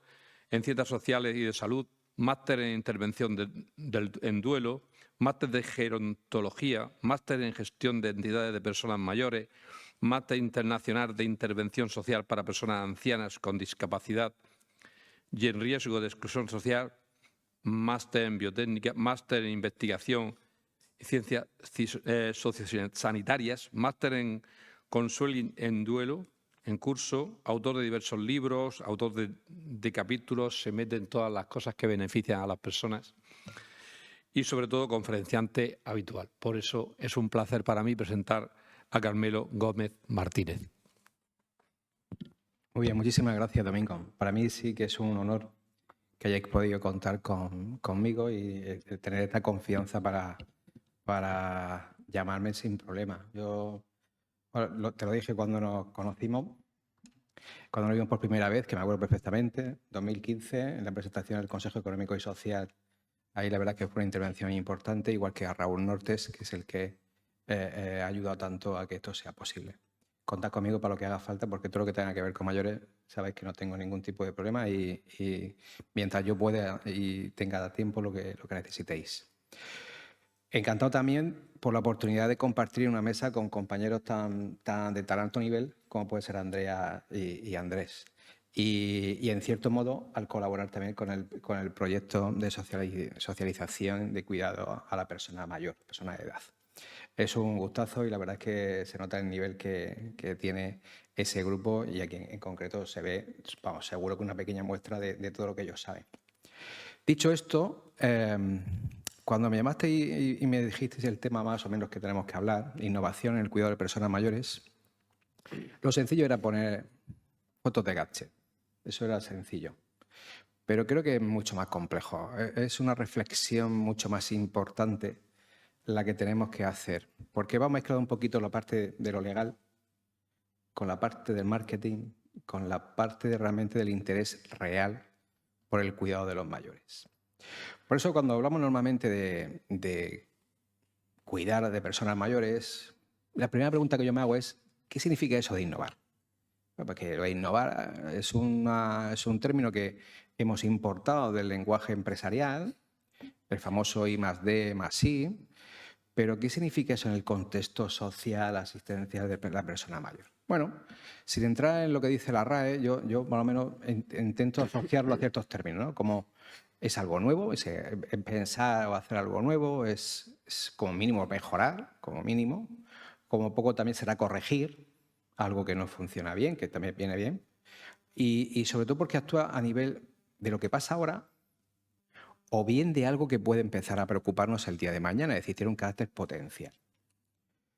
en Ciencias Sociales y de Salud, máster en Intervención en Duelo, máster de Gerontología, máster en Gestión de Entidades de Personas Mayores, máster internacional de Intervención Social para Personas Ancianas con Discapacidad y en Riesgo de Exclusión Social, máster en Biotécnica, máster en Investigación y Ciencias Sociosanitarias, máster en Consuelo en Duelo, en curso, autor de diversos libros, autor de capítulos, se mete en todas las cosas que benefician a las personas y, sobre todo, conferenciante habitual. Por eso es un placer para mí presentar a Carmelo Gómez Martínez. Muy bien, muchísimas gracias, Domingo. Para mí sí que es un honor que hayáis podido contar conmigo y tener esta confianza para llamarme sin problema. Yo te lo dije cuando nos conocimos, cuando nos vimos por primera vez, que me acuerdo perfectamente, 2015, en la presentación del Consejo Económico y Social. Ahí la verdad que fue una intervención importante, igual que a Raúl Nortes, que es el que ha ayudado tanto a que esto sea posible. Contad conmigo para lo que haga falta, porque todo lo que tenga que ver con mayores, sabéis que no tengo ningún tipo de problema y mientras yo pueda y tenga tiempo lo que necesitéis. Encantado también por la oportunidad de compartir una mesa con compañeros tan de tan alto nivel como puede ser Andrea y Andrés. Y en cierto modo, al colaborar también con el proyecto de socialización de cuidado a la persona mayor, persona de edad. Es un gustazo y la verdad es que se nota el nivel que tiene ese grupo y aquí en concreto se ve, vamos, seguro que una pequeña muestra de todo lo que ellos saben. Dicho esto, cuando me llamaste y me dijisteis el tema más o menos que tenemos que hablar, innovación en el cuidado de personas mayores, lo sencillo era poner fotos de gadget. Eso era sencillo. Pero creo que es mucho más complejo. Es una reflexión mucho más importante la que tenemos que hacer, porque va mezclado un poquito la parte de lo legal con la parte del marketing, con la parte realmente del interés real por el cuidado de los mayores. Por eso cuando hablamos normalmente de cuidar de personas mayores, la primera pregunta que yo me hago es, ¿qué significa eso de innovar? Porque innovar es un término que hemos importado del lenguaje empresarial, el famoso I+D más I, pero ¿qué significa eso en el contexto social, asistencial de la persona mayor? Bueno, sin entrar en lo que dice la RAE, yo por lo menos intento asociarlo a ciertos términos, ¿no? Como es algo nuevo, es pensar o hacer algo nuevo, es como mínimo mejorar, como mínimo, como poco también será corregir algo que no funciona bien, que también viene bien, y sobre todo porque actúa a nivel de lo que pasa ahora o bien de algo que puede empezar a preocuparnos el día de mañana, es decir, tiene un carácter potencial.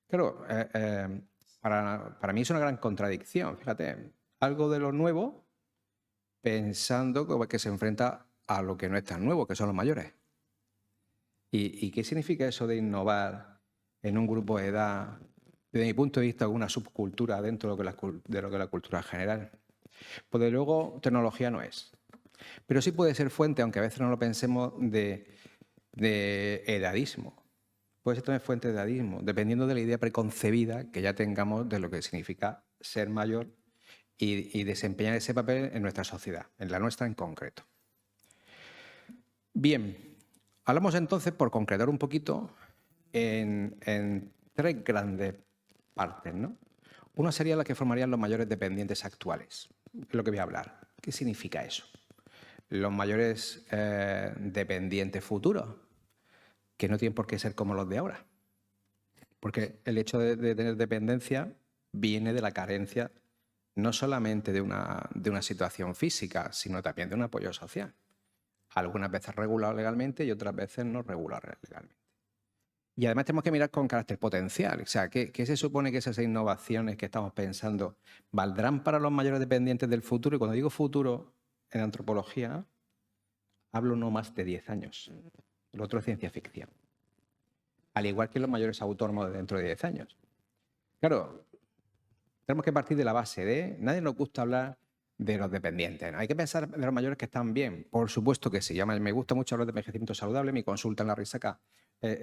Claro, para mí es una gran contradicción, fíjate, algo de lo nuevo pensando que se enfrenta a lo que no es tan nuevo, que son los mayores. ¿Y qué significa eso de innovar en un grupo de edad, desde mi punto de vista, alguna subcultura dentro de lo que es la cultura general? Pues de luego tecnología no es. Pero sí puede ser fuente, aunque a veces no lo pensemos, de edadismo. Puede ser también fuente de edadismo, dependiendo de la idea preconcebida que ya tengamos de lo que significa ser mayor y desempeñar ese papel en nuestra sociedad, en la nuestra en concreto. Bien, hablamos entonces, por concretar un poquito, en tres grandes partes, ¿no? Una sería la que formarían los mayores dependientes actuales, es lo que voy a hablar. ¿Qué significa eso? Los mayores dependientes futuros, que no tienen por qué ser como los de ahora. Porque el hecho de tener dependencia viene de la carencia no solamente de una situación física, sino también de un apoyo social. Algunas veces regulado legalmente y otras veces no regulado legalmente. Y además tenemos que mirar con carácter potencial. O sea, ¿qué se supone que esas innovaciones que estamos pensando valdrán para los mayores dependientes del futuro? Y cuando digo futuro, en antropología, hablo no más de 10 años. Lo otro es ciencia ficción. Al igual que los mayores autónomos de dentro de 10 años. Claro, tenemos que partir de la base de... Nadie nos gusta hablar de los dependientes, ¿no? Hay que pensar de los mayores que están bien. Por supuesto que sí. Me gusta mucho hablar de envejecimiento saludable. Mi consulta en la Risaca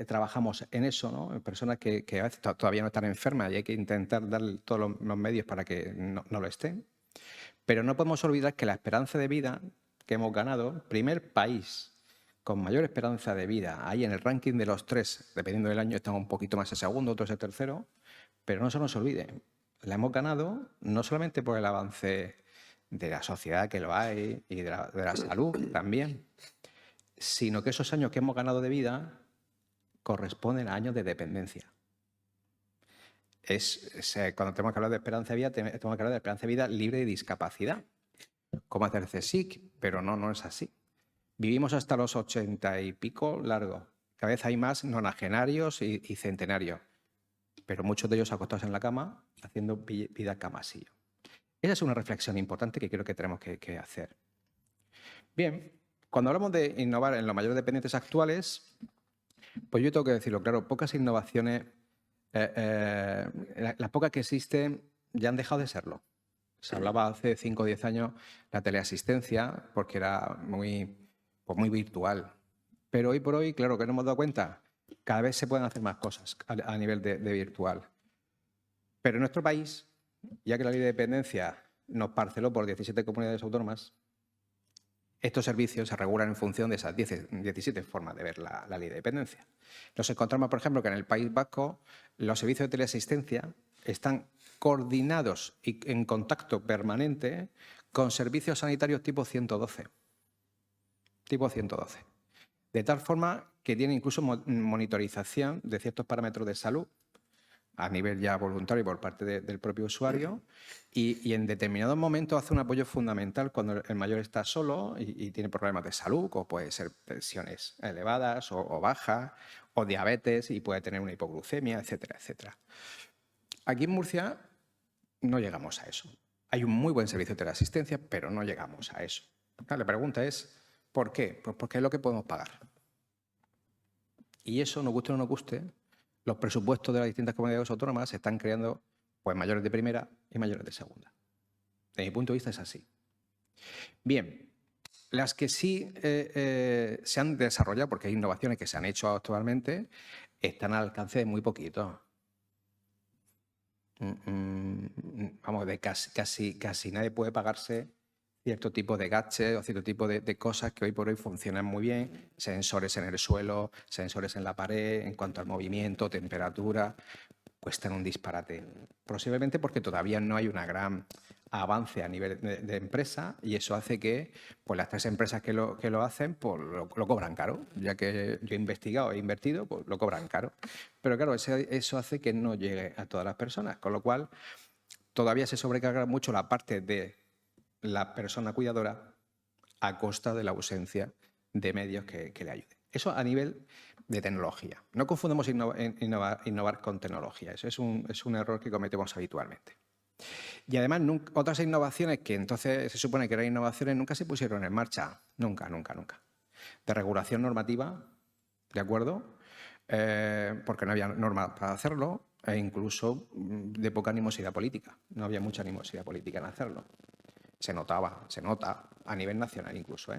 trabajamos en eso, ¿no? En personas que a veces todavía no están enfermas y hay que intentar darle todos los medios para que no lo estén. Pero no podemos olvidar que la esperanza de vida que hemos ganado, primer país con mayor esperanza de vida, ahí en el ranking de los tres, dependiendo del año, estamos un poquito más el segundo, otros el tercero, pero no se nos olvide, la hemos ganado no solamente por el avance de la sociedad que lo hay y de la salud también, sino que esos años que hemos ganado de vida corresponden a años de dependencia. Cuando tenemos que hablar de esperanza de vida, tenemos que hablar de esperanza de vida libre de discapacidad, como hacer CSIC, pero no es así. Vivimos hasta los 80 y pico largos. Cada vez hay más nonagenarios y centenarios, pero muchos de ellos acostados en la cama haciendo vida camasillo. Esa es una reflexión importante que creo que tenemos que hacer. Bien, cuando hablamos de innovar en los mayores dependientes actuales, pues yo tengo que decirlo claro, pocas innovaciones, las pocas que existen ya han dejado de serlo. Se hablaba hace 5 o 10 años la teleasistencia porque era muy virtual. Pero hoy por hoy, claro, que nos hemos dado cuenta, cada vez se pueden hacer más cosas a nivel de virtual. Pero en nuestro país, ya que la ley de dependencia nos parceló por 17 comunidades autónomas, estos servicios se regulan en función de esas 17 formas de ver la ley de dependencia. Nos encontramos, por ejemplo, que en el País Vasco los servicios de teleasistencia están coordinados y en contacto permanente con servicios sanitarios tipo 112. Tipo 112. De tal forma que tiene incluso monitorización de ciertos parámetros de salud a nivel ya voluntario por parte del propio usuario y en determinados momentos hace un apoyo fundamental cuando el mayor está solo y tiene problemas de salud, como puede ser tensiones elevadas o bajas, o diabetes y puede tener una hipoglucemia, etcétera, etcétera. Aquí en Murcia no llegamos a eso. Hay un muy buen servicio de teleasistencia, pero no llegamos a eso. La pregunta es, ¿por qué? Pues porque es lo que podemos pagar. Y eso, nos guste o no nos guste, los presupuestos de las distintas comunidades autónomas se están creando pues mayores de primera y mayores de segunda. Desde mi punto de vista es así. Bien, las que sí se han desarrollado, porque hay innovaciones que se han hecho actualmente, están al alcance de muy poquito. Vamos, de casi nadie puede pagarse cierto tipo de gadgets o cierto tipo de cosas que hoy por hoy funcionan muy bien, sensores en el suelo, sensores en la pared, en cuanto al movimiento, temperatura, cuestan un disparate. Posiblemente porque todavía no hay un gran avance a nivel de empresa y eso hace que pues, las 3 empresas que lo hacen pues, lo cobran caro. Ya que yo he investigado e invertido, pues lo cobran caro. Pero claro, eso hace que no llegue a todas las personas, con lo cual todavía se sobrecarga mucho la parte de la persona cuidadora a costa de la ausencia de medios que le ayuden. Eso a nivel de tecnología. No confundamos innovar con tecnología. Eso es un error que cometemos habitualmente. Y además, otras innovaciones que entonces se supone que eran innovaciones nunca se pusieron en marcha. Nunca. De regulación normativa, ¿de acuerdo? Porque no había normas para hacerlo e incluso de poca animosidad política. No había mucha animosidad política en hacerlo. Se nota a nivel nacional incluso.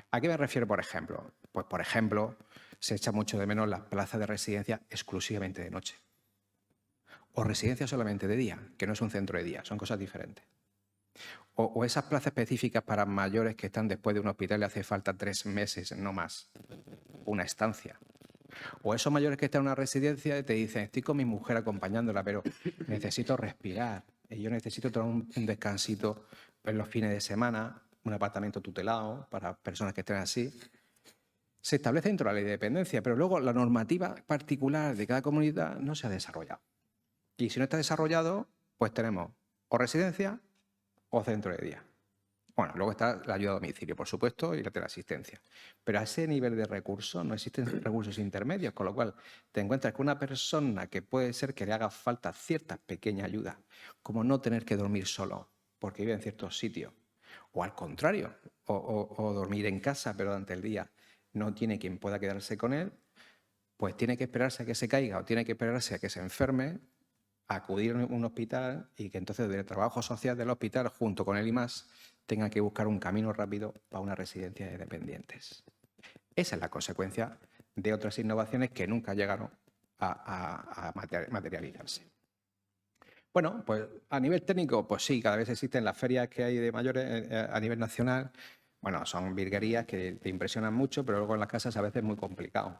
¿A qué me refiero, por ejemplo? Pues, por ejemplo, se echa mucho de menos las plazas de residencia exclusivamente de noche. O residencia solamente de día, que no es un centro de día, son cosas diferentes. O esas plazas específicas para mayores que están después de un hospital y le hace falta 3 meses, no más, una estancia. O esos mayores que están en una residencia y te dicen, estoy con mi mujer acompañándola, pero necesito respirar. Y yo necesito tomar un descansito en los fines de semana, un apartamento tutelado para personas que estén así. Se establece dentro de la ley de dependencia, pero luego la normativa particular de cada comunidad no se ha desarrollado. Y si no está desarrollado, pues tenemos o residencia o centro de día. Bueno, luego está la ayuda a domicilio, por supuesto, y la teleasistencia. Pero a ese nivel de recursos no existen recursos intermedios, con lo cual te encuentras con una persona que puede ser que le haga falta cierta pequeña ayuda, como no tener que dormir solo, porque vive en ciertos sitios, o al contrario, o dormir en casa, pero durante el día no tiene quien pueda quedarse con él, pues tiene que esperarse a que se caiga o tiene que esperarse a que se enferme, acudir a un hospital y que entonces del trabajo social del hospital, junto con el IMAS, tenga que buscar un camino rápido para una residencia de dependientes. Esa es la consecuencia de otras innovaciones que nunca llegaron a materializarse. Bueno, pues a nivel técnico, pues sí, cada vez existen las ferias que hay de mayores a nivel nacional. Bueno, son virguerías que te impresionan mucho, pero luego en las casas a veces es muy complicado.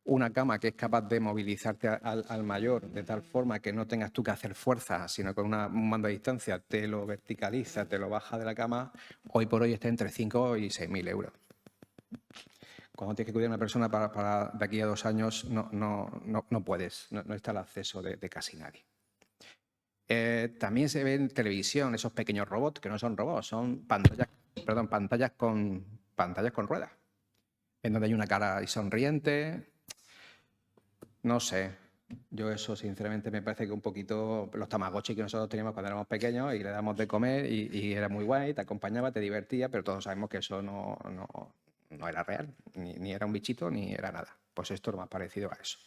Una cama que es capaz de movilizarte al mayor de tal forma que no tengas tú que hacer fuerza, sino con un mando a distancia te lo verticaliza, te lo baja de la cama, hoy por hoy está entre 5 y 6.000 euros. Cuando tienes que cuidar a una persona para de aquí a 2 años, no puedes, no está el acceso de casi nadie. También se ve en televisión esos pequeños robots, que no son robots, son pantallas con ruedas, en donde hay una cara sonriente. No sé, yo eso sinceramente me parece que un poquito los tamagotchi que nosotros teníamos cuando éramos pequeños y le damos de comer y era muy guay, te acompañaba, te divertía, pero todos sabemos que eso no era real, ni era un bichito ni era nada. Pues esto es lo más parecido a eso.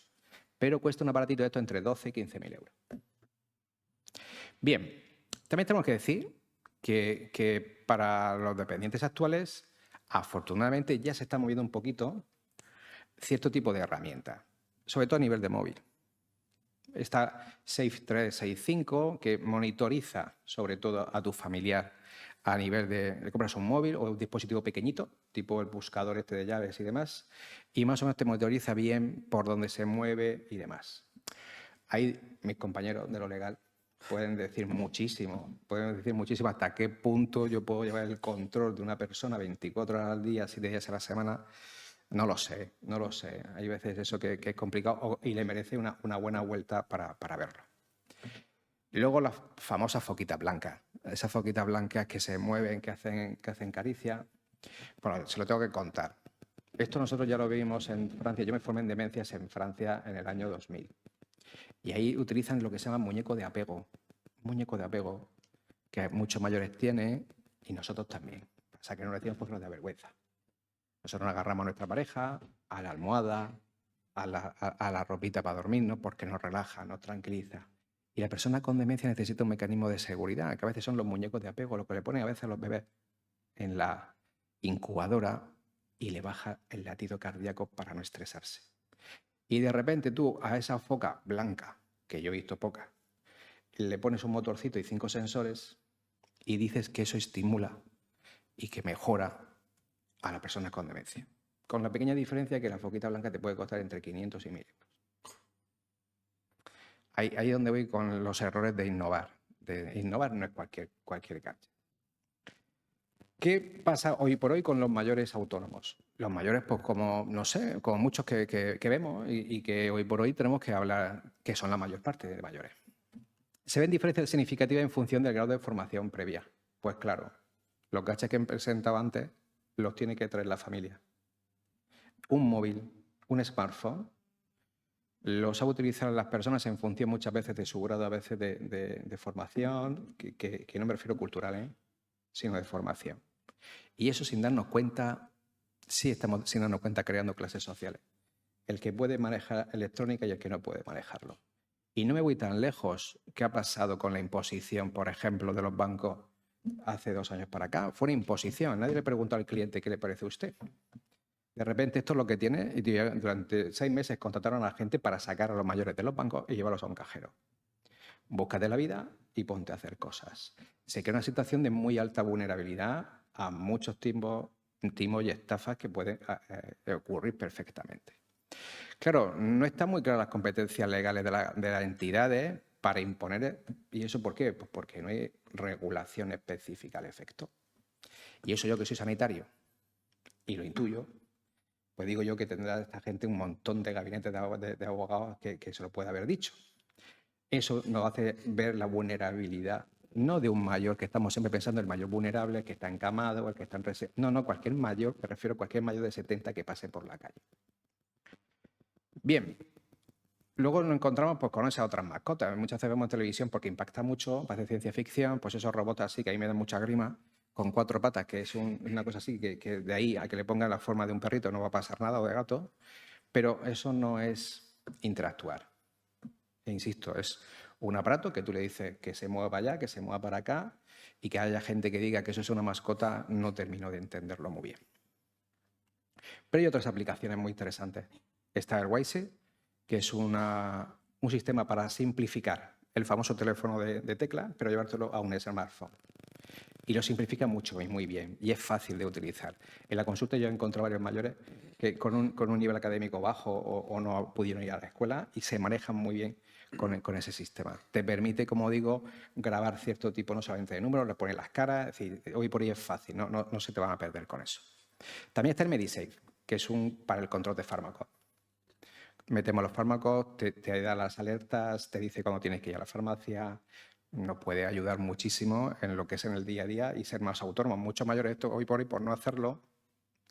Pero cuesta un aparatito de esto entre 12 y 15.000 euros. Bien, también tenemos que decir que para los dependientes actuales, afortunadamente ya se está moviendo un poquito cierto tipo de herramientas, sobre todo a nivel de móvil. Está Safe 365, que monitoriza sobre todo a tu familiar a nivel le compras un móvil o un dispositivo pequeñito, tipo el buscador este de llaves y demás, y más o menos te monitoriza bien por dónde se mueve y demás. Ahí mis compañeros de lo legal pueden decir muchísimo hasta qué punto yo puedo llevar el control de una persona 24 horas al día, 7 días a la semana. No lo sé. Hay veces eso que es complicado y le merece una buena vuelta para verlo. Y luego las famosas foquitas blancas. Esas foquitas blancas que se mueven, que hacen caricia. Bueno, se lo tengo que contar. Esto nosotros ya lo vimos en Francia. Yo me formé en demencias en Francia en el año 2000. Y ahí utilizan lo que se llama muñeco de apego. Muñeco de apego que muchos mayores tienen y nosotros también. O sea, que no lo decimos porque nos da vergüenza. Nosotros nos agarramos a nuestra pareja, a la almohada, a la ropita para dormir, ¿no? Porque nos relaja, nos tranquiliza. Y la persona con demencia necesita un mecanismo de seguridad, que a veces son los muñecos de apego, lo que le ponen a veces a los bebés en la incubadora y le baja el latido cardíaco para no estresarse. Y de repente tú a esa foca blanca, que yo he visto pocas, le pones un motorcito y 5 sensores y dices que eso estimula y que mejora a la persona con demencia. Con la pequeña diferencia que la foquita blanca te puede costar entre 500 y 1000 euros. Ahí es donde voy con los errores de innovar. Innovar no es cualquier gadget. ¿Qué pasa hoy por hoy con los mayores autónomos? Los mayores, pues como, no sé, como muchos que vemos y que hoy por hoy tenemos que hablar, que son la mayor parte de mayores. ¿Se ven diferencias significativas en función del grado de formación previa? Pues claro, los gadgets que he presentado antes los tiene que traer la familia. Un móvil, un smartphone, los sabe utilizar las personas en función muchas veces de su grado a veces de formación, que no me refiero cultural, sino de formación. Y eso sin darnos cuenta, sí estamos sin darnos cuenta creando clases sociales. El que puede manejar electrónica y el que no puede manejarlo. Y no me voy tan lejos. ¿Qué ha pasado con la imposición, por ejemplo, de los bancos hace 2 años para acá? Fue una imposición. Nadie le preguntó al cliente qué le parece a usted. De repente esto es lo que tiene y durante 6 meses contrataron a la gente para sacar a los mayores de los bancos y llevarlos a un cajero. Búscate la vida y ponte a hacer cosas. Se crea una situación de muy alta vulnerabilidad a muchos timos y estafas que pueden ocurrir perfectamente. Claro, no están muy claras las competencias legales de las entidades para imponer. ¿Y eso por qué? Pues porque no hay regulación específica al efecto. Y eso yo que soy sanitario y lo intuyo, pues digo yo que tendrá esta gente un montón de gabinetes de abogados que se lo puede haber dicho. Eso nos hace ver la vulnerabilidad, no de un mayor, que estamos siempre pensando en el mayor vulnerable, el que está encamado, el que está en reserva. No, cualquier mayor, me refiero a cualquier mayor de 70 que pase por la calle. Bien, luego nos encontramos pues, con esas otras mascotas. Muchas veces vemos en televisión porque impacta mucho, parece ciencia ficción, pues esos robots así que a mí me dan mucha grima, con 4 patas, que es una cosa así, que de ahí a que le pongan la forma de un perrito no va a pasar nada o de gato, pero eso no es interactuar. E insisto, es un aparato que tú le dices que se mueva para allá, que se mueva para acá, y que haya gente que diga que eso es una mascota, no termino de entenderlo muy bien. Pero hay otras aplicaciones muy interesantes. Está Airwise, que es un sistema para simplificar el famoso teléfono de tecla, pero llevártelo a un smartphone. Y lo simplifica mucho y muy bien, y es fácil de utilizar. En la consulta yo he encontrado varios mayores que con un nivel académico bajo o no pudieron ir a la escuela y se manejan muy bien con ese sistema. Te permite, como digo, grabar cierto tipo, no solamente de números, le pones las caras, es decir, hoy por hoy es fácil, no se te van a perder con eso. También está el MediSafe, que es para el control de fármacos. Metemos los fármacos, te da las alertas, te dice cuándo tienes que ir a la farmacia. Nos puede ayudar muchísimo en lo que es en el día a día y ser más autónomos. Muchos mayores, esto hoy por hoy, por no hacerlo,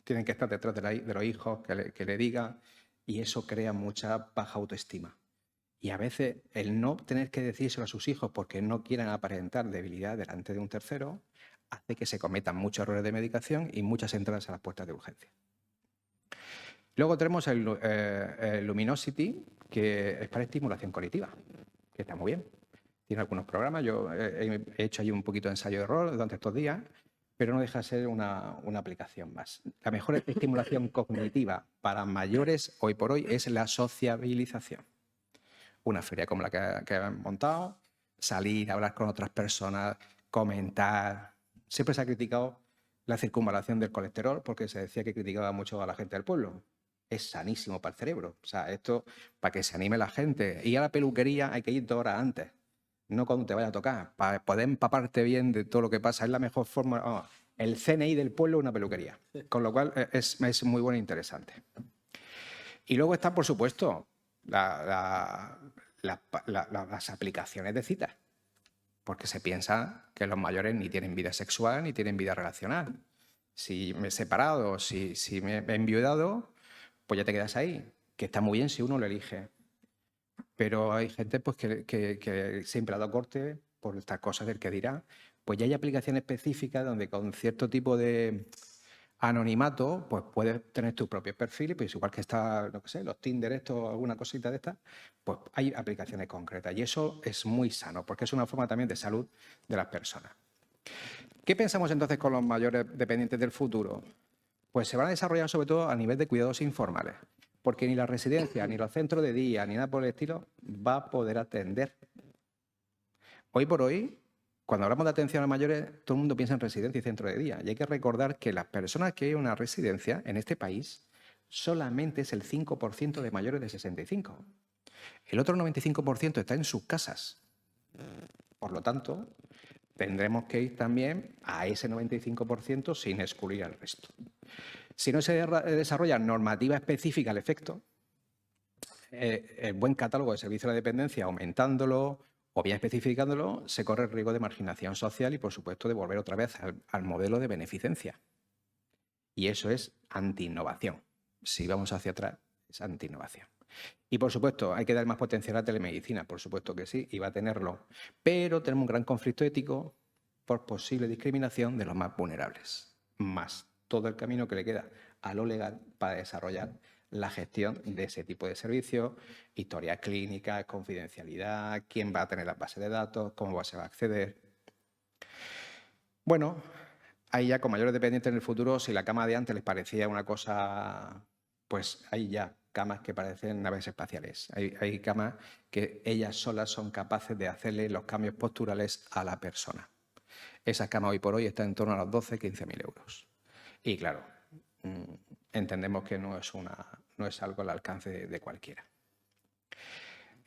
tienen que estar detrás de los hijos, que le digan, y eso crea mucha baja autoestima. Y a veces el no tener que decírselo a sus hijos porque no quieran aparentar debilidad delante de un tercero hace que se cometan muchos errores de medicación y muchas entradas a las puertas de urgencia. Luego tenemos el Luminosity, que es para estimulación cognitiva, que está muy bien. Tiene algunos programas, yo he hecho ahí un poquito de ensayo de error durante estos días, pero no deja de ser una aplicación más. La mejor estimulación cognitiva para mayores hoy por hoy es la sociabilización. Una feria como la que han montado, salir, hablar con otras personas, comentar. Siempre se ha criticado la circunvalación del colesterol porque se decía que criticaba mucho a la gente del pueblo. Es sanísimo para el cerebro. O sea, esto para que se anime la gente. Y a la peluquería hay que ir 2 horas antes, no cuando te vaya a tocar, para poder empaparte bien de todo lo que pasa. Es la mejor forma. Oh, el CNI del pueblo es una peluquería. Con lo cual es muy bueno e interesante. Y luego está, por supuesto, las aplicaciones de citas. Porque se piensa que los mayores ni tienen vida sexual ni tienen vida relacional. Si me he separado, si me he enviudado, pues ya te quedas ahí, que está muy bien si uno lo elige. Pero hay gente pues, que siempre ha dado corte por estas cosas del que dirá. Pues ya hay aplicaciones específicas donde con cierto tipo de anonimato, pues puedes tener tus propios perfiles, pues igual que está, no sé, los Tinder estos, alguna cosita de estas, pues hay aplicaciones concretas y eso es muy sano porque es una forma también de salud de las personas. ¿Qué pensamos entonces con los mayores dependientes del futuro? Pues se van a desarrollar sobre todo a nivel de cuidados informales, porque ni la residencia, ni los centros de día, ni nada por el estilo va a poder atender. Hoy por hoy, cuando hablamos de atención a mayores, todo el mundo piensa en residencia y centro de día. Y hay que recordar que las personas que hay en una residencia en este país solamente es el 5% de mayores de 65. El otro 95% está en sus casas. Por lo tanto, tendremos que ir también a ese 95% sin excluir al resto. Si no se desarrolla normativa específica al efecto, el buen catálogo de servicios de dependencia, aumentándolo o bien especificándolo, se corre el riesgo de marginación social y, por supuesto, de volver otra vez al modelo de beneficencia. Y eso es anti-innovación. Si vamos hacia atrás, es anti-innovación. Y, por supuesto, hay que dar más potencial a la telemedicina, por supuesto que sí, y va a tenerlo. Pero tenemos un gran conflicto ético por posible discriminación de los más vulnerables, más todo el camino que le queda a lo legal para desarrollar la gestión de ese tipo de servicios, historia clínica, confidencialidad, quién va a tener las bases de datos, cómo se va a acceder. Bueno, ahí ya con mayores dependientes en el futuro, si la cama de antes les parecía una cosa, pues hay ya camas que parecen naves espaciales. Hay camas que ellas solas son capaces de hacerle los cambios posturales a la persona. Esa cama hoy por hoy está en torno a los 12.000-15.000 euros. Y claro, entendemos que no es algo al alcance de cualquiera.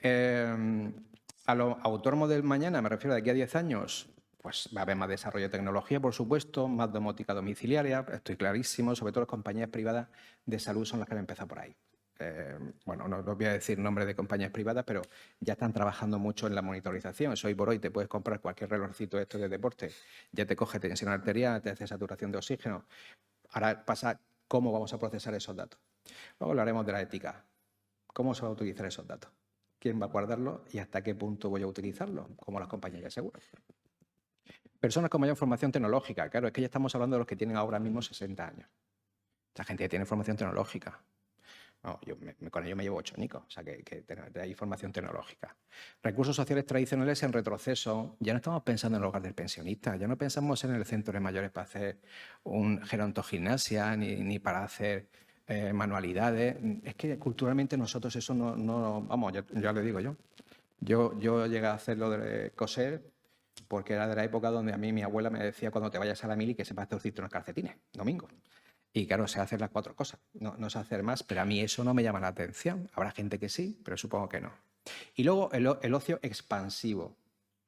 A los autónomos del mañana, me refiero de aquí a 10 años, pues va a haber más desarrollo de tecnología, por supuesto, más domótica domiciliaria, estoy clarísimo, sobre todo las compañías privadas de salud son las que han empezado por ahí. Bueno, no voy a decir nombres de compañías privadas, pero ya están trabajando mucho en la monitorización. Eso hoy por hoy te puedes comprar cualquier relojcito esto de deporte, ya te coge tensión arterial, te hace saturación de oxígeno. Ahora pasa cómo vamos a procesar esos datos. Luego hablaremos de la ética. ¿Cómo se va a utilizar esos datos? ¿Quién va a guardarlos y hasta qué punto voy a utilizarlos? Como las compañías de seguros. Personas con mayor formación tecnológica. Claro, es que ya estamos hablando de los que tienen ahora mismo 60 años. Esta gente ya tiene formación tecnológica. No, con ello me llevo 8 añicos, o sea que hay formación tecnológica. Recursos sociales tradicionales en retroceso. Ya no estamos pensando en el hogar del pensionista, ya no pensamos en el centro de mayores para hacer un gerontogimnasia ni para hacer manualidades. Es que culturalmente nosotros eso no vamos, ya le digo yo. Yo llegué a hacer lo de coser porque era de la época donde a mí mi abuela me decía cuando te vayas a la mili que sepas torcirte unos calcetines, domingo. Y claro, se hacen las 4 cosas, no sé hacer más, pero a mí eso no me llama la atención. Habrá gente que sí, pero supongo que no. Y luego el ocio expansivo.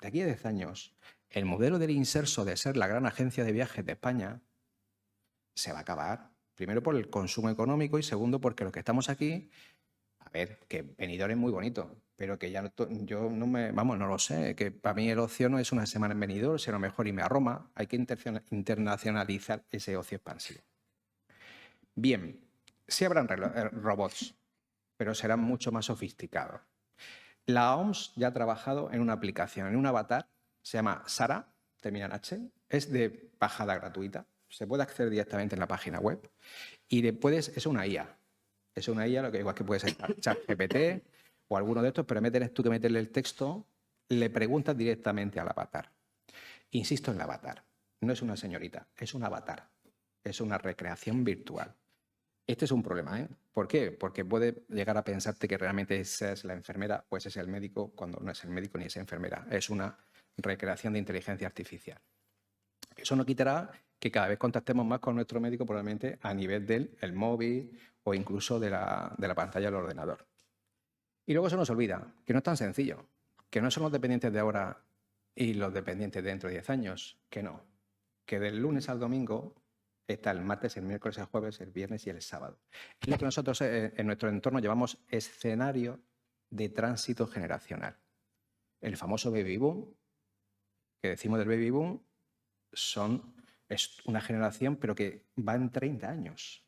De aquí a 10 años, el modelo del Inserso de ser la gran agencia de viajes de España se va a acabar. Primero por el consumo económico y segundo porque los que estamos aquí, a ver, que Benidorm es muy bonito, pero que ya yo no lo sé, que para mí el ocio no es una semana en Benidorm, sino mejor irme a Roma. Hay que internacionalizar ese ocio expansivo. Bien, sí habrán robots, pero serán mucho más sofisticados. La OMS ya ha trabajado en una aplicación, en un avatar, se llama Sara, termina en H, es de bajada gratuita, se puede acceder directamente en la página web y es una IA. Es una IA, lo que igual que puede ser ChatGPT o alguno de estos, pero en vez de tú que meterle el texto, le preguntas directamente al avatar. Insisto en el avatar, no es una señorita, es un avatar, es una recreación virtual. Este es un problema, ¿eh? ¿Por qué? Porque puede llegar a pensarte que realmente esa es la enfermera o ese es el médico cuando no es el médico ni es enfermera. Es una recreación de inteligencia artificial. Eso no quitará que cada vez contactemos más con nuestro médico probablemente a nivel del móvil o incluso de la pantalla del ordenador. Y luego se nos olvida que no es tan sencillo, que no son los dependientes de ahora y los dependientes de dentro de 10 años, que no. Que del lunes al domingo está el martes, el miércoles, el jueves, el viernes y el sábado. Es lo que nosotros en nuestro entorno llamamos escenario de tránsito generacional. El famoso baby boom, que decimos del baby boom, es una generación pero que va en 30 años.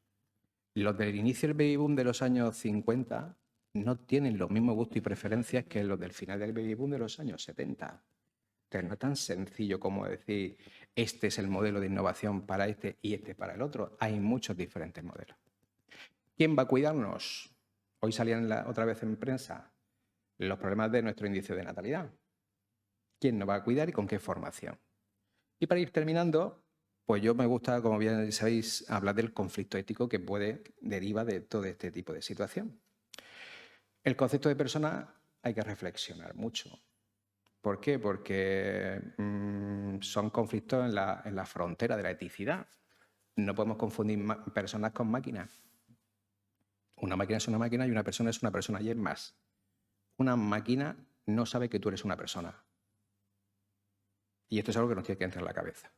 Los del inicio del baby boom de los años 50 no tienen los mismos gustos y preferencias que los del final del baby boom de los años 70. Entonces, no es tan sencillo como decir, este es el modelo de innovación para este y este para el otro. Hay muchos diferentes modelos. ¿Quién va a cuidarnos? Hoy salían otra vez en prensa los problemas de nuestro índice de natalidad. ¿Quién nos va a cuidar y con qué formación? Y para ir terminando, pues yo me gusta, como bien sabéis, hablar del conflicto ético que deriva de todo este tipo de situación. El concepto de persona hay que reflexionar mucho. ¿Por qué? Porque son conflictos en la frontera de la eticidad. No podemos confundir personas con máquinas. Una máquina es una máquina y una persona es una persona, y es más. Una máquina no sabe que tú eres una persona. Y esto es algo que nos tiene que entrar en la cabeza.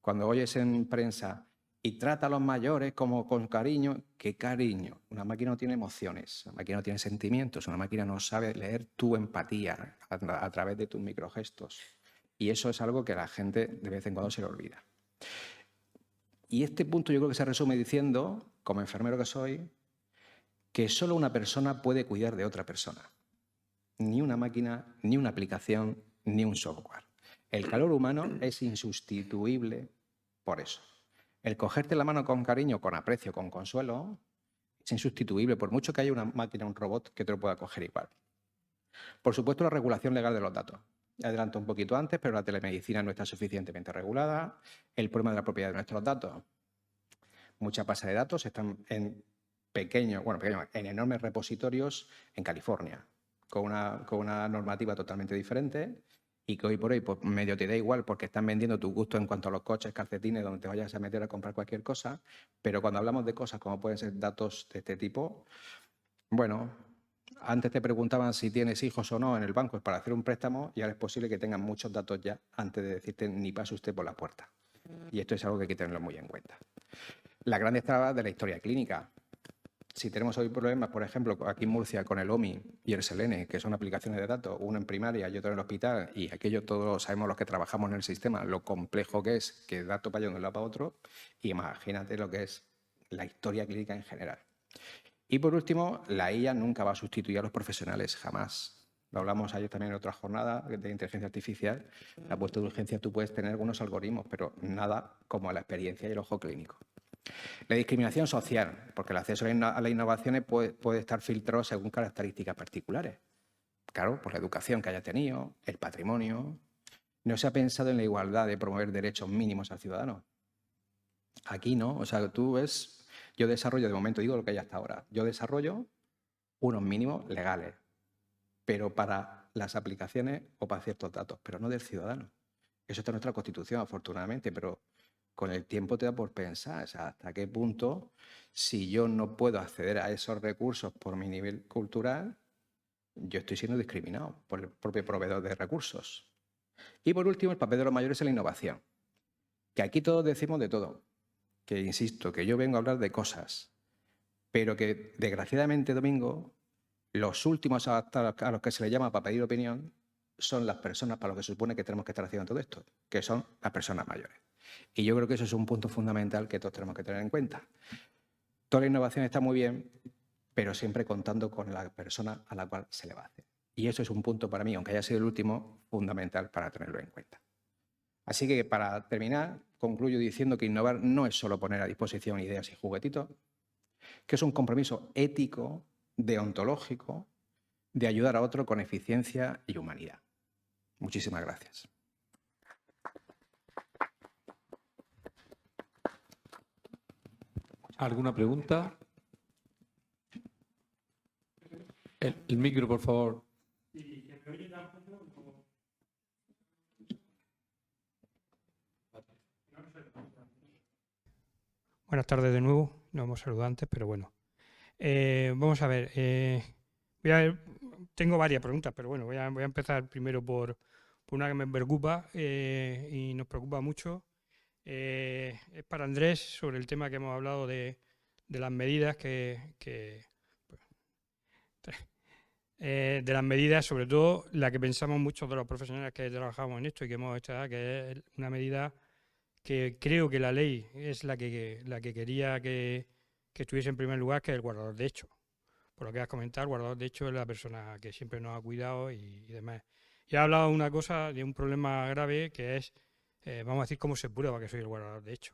Cuando oyes en prensa y trata a los mayores como con cariño, ¿qué cariño? Una máquina no tiene emociones, una máquina no tiene sentimientos, una máquina no sabe leer tu empatía a través de tus microgestos. Y eso es algo que a la gente de vez en cuando se le olvida. Y este punto yo creo que se resume diciendo, como enfermero que soy, que solo una persona puede cuidar de otra persona. Ni una máquina, ni una aplicación, ni un software. El calor humano es insustituible por eso. El cogerte la mano con cariño, con aprecio, con consuelo, es insustituible, por mucho que haya una máquina, un robot que te lo pueda coger igual. Por supuesto, la regulación legal de los datos. Adelanto un poquito antes, pero la telemedicina no está suficientemente regulada. El problema de la propiedad de nuestros datos. Muchas bases de datos están en en enormes repositorios en California, con una normativa totalmente diferente y que hoy por hoy pues, medio te da igual porque están vendiendo tu gusto en cuanto a los coches, calcetines, donde te vayas a meter a comprar cualquier cosa, pero cuando hablamos de cosas como pueden ser datos de este tipo, bueno, antes te preguntaban si tienes hijos o no en el banco para hacer un préstamo y ahora es posible que tengan muchos datos ya antes de decirte ni pase usted por la puerta. Y esto es algo que hay que tenerlo muy en cuenta. Las grandes trabas de la historia clínica. Si tenemos hoy problemas, por ejemplo, aquí en Murcia con el OMI y el Selene, que son aplicaciones de datos, uno en primaria y otro en el hospital, y aquello todos sabemos los que trabajamos en el sistema, lo complejo que es que dato para allá de un lado para otro, y imagínate lo que es la historia clínica en general. Y por último, la IA nunca va a sustituir a los profesionales, jamás. Lo hablamos ayer también en otra jornada de inteligencia artificial. La puesta de urgencia tú puedes tener algunos algoritmos, pero nada como la experiencia y el ojo clínico. La discriminación social, porque el acceso a las innovaciones puede estar filtrado según características particulares. Claro, por la educación que haya tenido, el patrimonio. No se ha pensado en la igualdad de promover derechos mínimos al ciudadano. Aquí no, o sea, tú ves, yo desarrollo, de momento digo lo que hay hasta ahora, yo desarrollo unos mínimos legales, pero para las aplicaciones o para ciertos datos, pero no del ciudadano. Eso está en nuestra Constitución, afortunadamente, pero con el tiempo te da por pensar, o sea, hasta qué punto, si yo no puedo acceder a esos recursos por mi nivel cultural, yo estoy siendo discriminado por el propio proveedor de recursos. Y por último, el papel de los mayores en la innovación. Que aquí todos decimos de todo. Que insisto, que yo vengo a hablar de cosas, pero que desgraciadamente, Domingo, los últimos a los que se les llama para pedir opinión son las personas para lo que se supone que tenemos que estar haciendo todo esto, que son las personas mayores. Y yo creo que eso es un punto fundamental que todos tenemos que tener en cuenta. Toda la innovación está muy bien, pero siempre contando con la persona a la cual se le va a hacer. Y eso es un punto para mí, aunque haya sido el último, fundamental para tenerlo en cuenta. Así que para terminar, concluyo diciendo que innovar no es solo poner a disposición ideas y juguetitos, que es un compromiso ético, deontológico, de ayudar a otro con eficiencia y humanidad. Muchísimas gracias. ¿Alguna pregunta? El micro, por favor. Buenas tardes de nuevo. Nos hemos saludado antes, pero bueno. Vamos a ver. Tengo varias preguntas, pero bueno, voy a empezar primero por una que me preocupa y nos preocupa mucho. Es para Andrés sobre el tema que hemos hablado de las medidas de las medidas, sobre todo la que pensamos muchos de los profesionales que trabajamos en esto y que hemos hecho, que es una medida que creo que la ley es la que quería que estuviese en primer lugar, que es el guardador de hecho. Por lo que has comentado, el guardador de hecho es la persona que siempre nos ha cuidado y demás. Y ha hablado de una cosa, de un problema grave que es, vamos a decir, cómo se prueba que soy el guardador de hecho.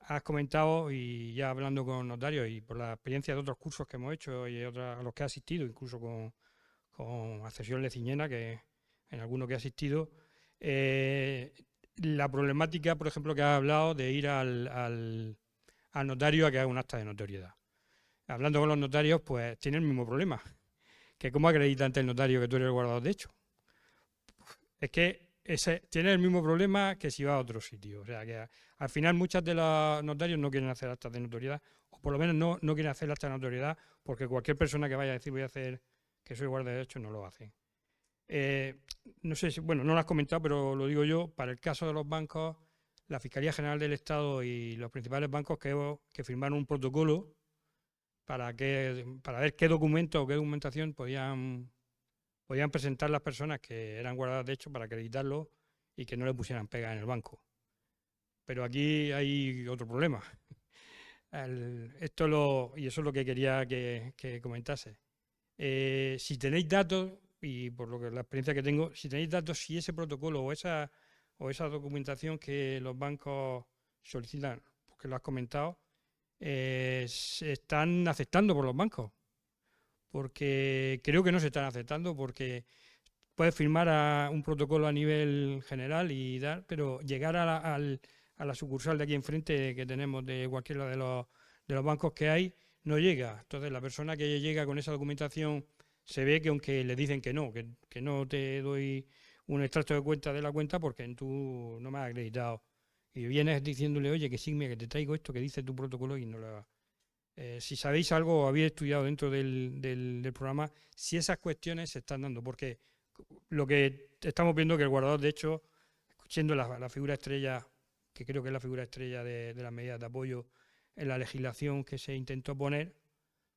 Has comentado, y ya hablando con notarios y por la experiencia de otros cursos que hemos hecho y a los que he asistido, incluso con Accesión Leciñena, que en alguno que he asistido, la problemática, por ejemplo, que has hablado de ir al notario a que haga un acta de notoriedad. Hablando con los notarios, pues tiene el mismo problema, que cómo acredita ante el notario que tú eres el guardador de hecho. Es que tiene el mismo problema que si va a otro sitio. O sea, que al final muchos de los notarios no quieren hacer actas de notoriedad, o por lo menos no quieren hacer acta de notoriedad, porque cualquier persona que vaya a decir voy a hacer que soy guarda de derechos no lo hace. No sé si, bueno, no lo has comentado, pero lo digo yo, para el caso de los bancos, la Fiscalía General del Estado y los principales bancos que firmaron un protocolo para ver qué documentos o qué documentación podían presentar las personas que eran guardadas de hecho para acreditarlo y que no le pusieran pega en el banco. Pero aquí hay otro problema. Y eso es lo que quería que comentase. Si tenéis datos, y por lo que la experiencia que tengo, si tenéis datos, si ese protocolo o esa documentación que los bancos solicitan, porque lo has comentado, se están aceptando por los bancos. Porque creo que no se están aceptando, porque puedes firmar un protocolo a nivel general y dar, pero llegar a la sucursal de aquí enfrente que tenemos de cualquiera de los bancos que hay, no llega. Entonces la persona que llega con esa documentación se ve que aunque le dicen que no te doy un extracto de cuenta de la cuenta porque tú no me has acreditado. Y vienes diciéndole, oye, que sí, mira, que te traigo esto que dice tu protocolo y no lo... si sabéis algo o habéis estudiado dentro del programa, si esas cuestiones se están dando, porque lo que estamos viendo que el guardador, de hecho, siendo la figura estrella, que creo que es la figura estrella de las medidas de apoyo en la legislación que se intentó poner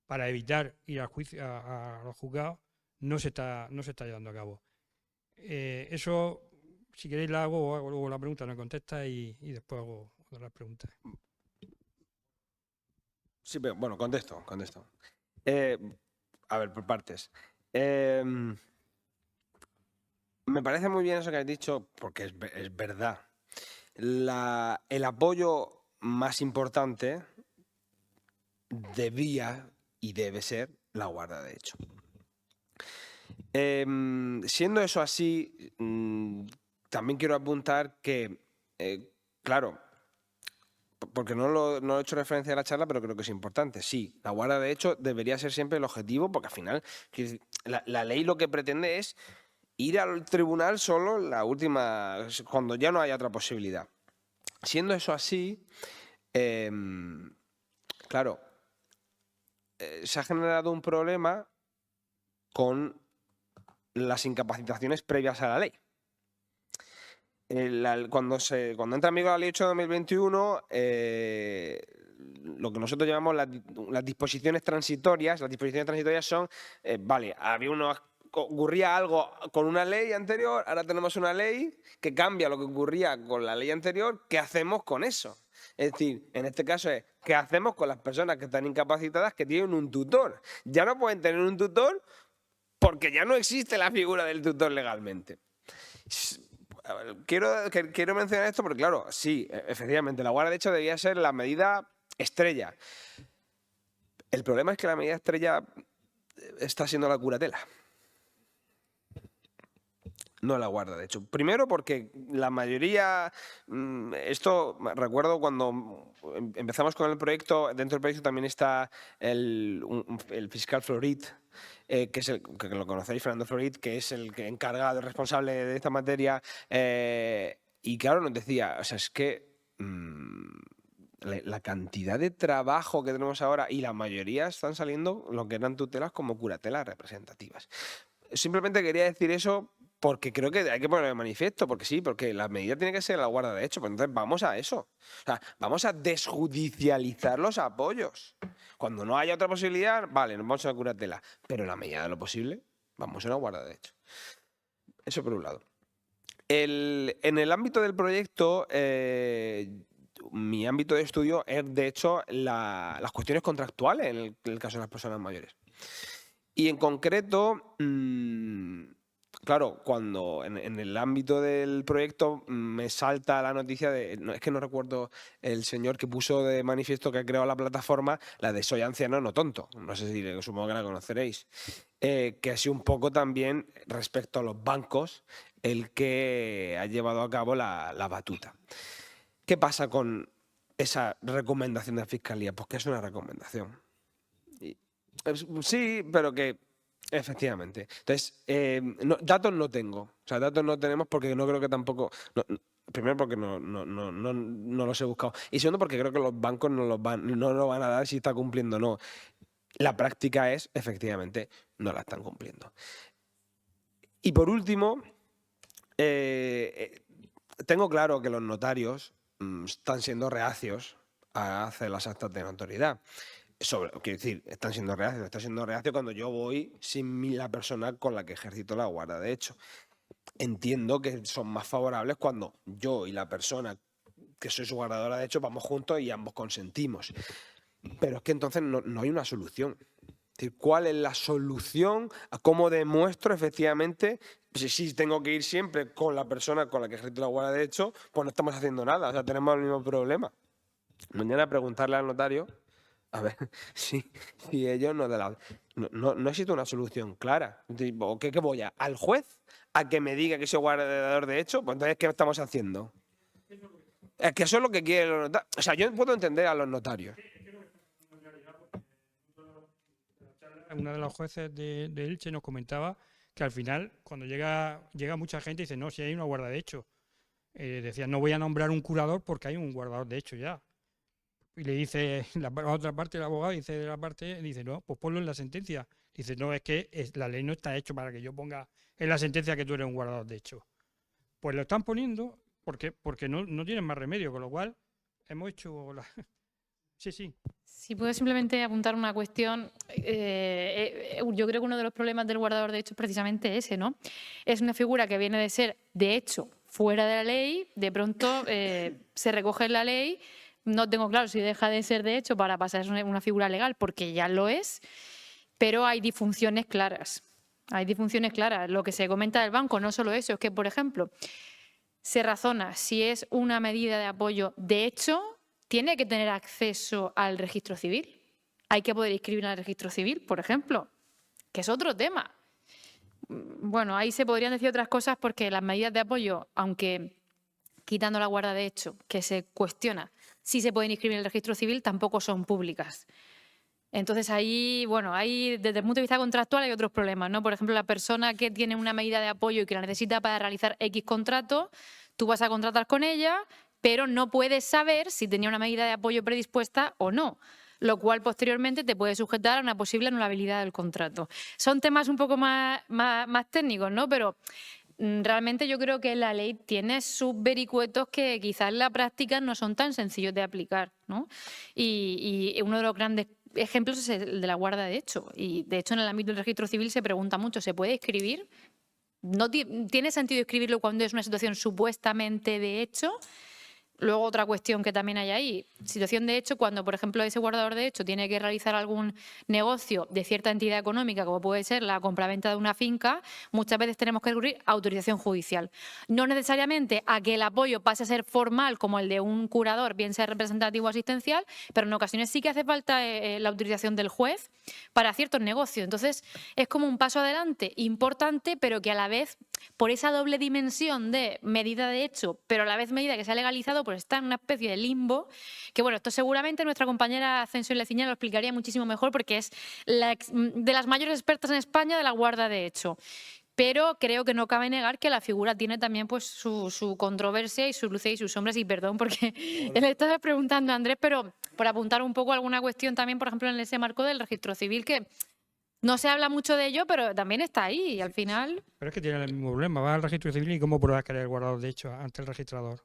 para evitar ir al juicio, a los juzgados, no se está llevando a cabo. Eso, si queréis, la hago o hago luego la pregunta, me contesta y después hago otras preguntas. Sí, pero bueno, contesto. A ver, por partes. Me parece muy bien eso que has dicho, porque es verdad. El apoyo más importante debía y debe ser la guarda de hecho. Siendo eso así, también quiero apuntar que, claro, porque no he hecho referencia a la charla, pero creo que es importante. Sí, la guarda de hecho debería ser siempre el objetivo, porque al final la ley lo que pretende es ir al tribunal solo cuando ya no haya otra posibilidad. Siendo eso así, claro, se ha generado un problema con las incapacitaciones previas a la ley. Cuando entra en vigor la Ley 8 de 2021, lo que nosotros llamamos las disposiciones transitorias son, vale, ocurría algo con una ley anterior, ahora tenemos una ley que cambia lo que ocurría con la ley anterior, ¿qué hacemos con eso? Es decir, en este caso es, ¿qué hacemos con las personas que están incapacitadas que tienen un tutor? Ya no pueden tener un tutor porque ya no existe la figura del tutor legalmente. Quiero mencionar esto porque, claro, sí, efectivamente, la guarda de hecho debía ser la medida estrella. El problema es que la medida estrella está siendo la curatela, no la guarda de hecho. Primero porque la mayoría, esto recuerdo cuando empezamos con el proyecto, dentro del proyecto también está el fiscal Florit, que lo conocéis, Fernando Florit, que es el encargado, el responsable de esta materia, y claro, nos decía, o sea, es que la cantidad de trabajo que tenemos ahora, y la mayoría están saliendo lo que eran tutelas como curatelas representativas. Simplemente quería decir eso porque creo que hay que ponerlo de manifiesto, porque la medida tiene que ser la guarda de hecho, pues entonces vamos a eso. O sea, vamos a desjudicializar los apoyos. Cuando no haya otra posibilidad, vale, nos vamos a la curatela, pero en la medida de lo posible, vamos a una guarda de hecho. Eso por un lado. En el ámbito del proyecto, mi ámbito de estudio es, de hecho, las cuestiones contractuales en el caso de las personas mayores. Y en concreto, claro, cuando en el ámbito del proyecto me salta la noticia de, es que no recuerdo el señor que puso de manifiesto que ha creado la plataforma, la de Soy anciano, no tonto, no sé si supongo que la conoceréis, que ha sido un poco también respecto a los bancos el que ha llevado a cabo la batuta. ¿Qué pasa con esa recomendación de la Fiscalía? Pues que es una recomendación. Sí, pero que efectivamente. Entonces, datos no tengo. O sea, datos no tenemos porque no creo que tampoco. Primero porque no los he buscado. Y segundo porque creo que los bancos no lo van a dar si está cumpliendo o no. La práctica es, efectivamente, no la están cumpliendo. Y por último, tengo claro que los notarios están siendo reacios a hacer las actas de notoriedad. Quiero decir, están siendo reacios cuando yo voy sin la persona con la que ejercito la guarda. De hecho, entiendo que son más favorables cuando yo y la persona que soy su guardadora de hecho vamos juntos y ambos consentimos. Pero es que entonces no hay una solución. Es decir, ¿cuál es la solución? ¿A cómo demuestro efectivamente? Si tengo que ir siempre con la persona con la que ejercito la guarda de hecho, pues no estamos haciendo nada. O sea, tenemos el mismo problema. Mañana preguntarle al notario, a ver, si ellos no existe una solución clara. ¿O qué voy al juez a que me diga que soy guardador de hecho? Pues entonces, ¿qué estamos haciendo? Es que eso es lo que quieren los notarios. O sea, yo puedo entender a los notarios. Una de los jueces de Elche nos comentaba que al final, cuando llega mucha gente, dice, no, si hay una guarda de hecho. Decía, no voy a nombrar un curador porque hay un guardador de hecho ya. Y le dice, la otra parte, el abogado dice no, pues ponlo en la sentencia. Dice, no, es que la ley no está hecha para que yo ponga en la sentencia que tú eres un guardador de hecho. Pues lo están poniendo porque no tienen más remedio, con lo cual hemos hecho la... Sí. Si puedo simplemente apuntar una cuestión, yo creo que uno de los problemas del guardador de hecho es precisamente ese, ¿no? Es una figura que viene de ser, de hecho, fuera de la ley, de pronto se recoge en la ley, no tengo claro si deja de ser de hecho para pasar a ser una figura legal, porque ya lo es, pero hay disfunciones claras. Hay disfunciones claras. Lo que se comenta del banco, no solo eso, es que, por ejemplo, se razona si es una medida de apoyo de hecho, tiene que tener acceso al registro civil. Hay que poder inscribir en el registro civil, por ejemplo, que es otro tema. Bueno, ahí se podrían decir otras cosas porque las medidas de apoyo, aunque quitando la guarda de hecho, que se cuestiona si se pueden inscribir en el registro civil, tampoco son públicas. Entonces ahí, bueno, ahí desde el punto de vista contractual hay otros problemas, ¿no? Por ejemplo, la persona que tiene una medida de apoyo y que la necesita para realizar X contrato, tú vas a contratar con ella, pero no puedes saber si tenía una medida de apoyo predispuesta o no, lo cual posteriormente te puede sujetar a una posible anulabilidad del contrato. Son temas un poco más técnicos, ¿no? Pero realmente yo creo que la ley tiene sus vericuetos que quizás en la práctica no son tan sencillos de aplicar, ¿no? Y uno de los grandes ejemplos es el de la guarda de hecho. Y de hecho en el ámbito del registro civil se pregunta mucho, ¿se puede escribir? ¿No tiene sentido escribirlo cuando es una situación supuestamente de hecho? Luego otra cuestión que también hay ahí, situación de hecho, cuando por ejemplo ese guardador de hecho tiene que realizar algún negocio de cierta entidad económica, como puede ser la compraventa de una finca, muchas veces tenemos que recurrir a autorización judicial. No necesariamente a que el apoyo pase a ser formal como el de un curador, bien sea representativo o asistencial, pero en ocasiones sí que hace falta la autorización del juez para ciertos negocios. Entonces es como un paso adelante importante, pero que a la vez, por esa doble dimensión de medida de hecho, pero a la vez medida que se ha legalizado, pues está en una especie de limbo, que bueno, esto seguramente nuestra compañera Ascensión Leciña lo explicaría muchísimo mejor porque es de las mayores expertas en España de la guarda de hecho. Pero creo que no cabe negar que la figura tiene también pues su controversia y sus luces y sus sombras. Y perdón porque le estaba preguntando a Andrés, pero por apuntar un poco alguna cuestión también, por ejemplo, en ese marco del registro civil, que no se habla mucho de ello, pero también está ahí y al final... Pero es que tiene el mismo problema. Vas al registro civil y ¿cómo podrás crear el guardador de hecho ante el registrador?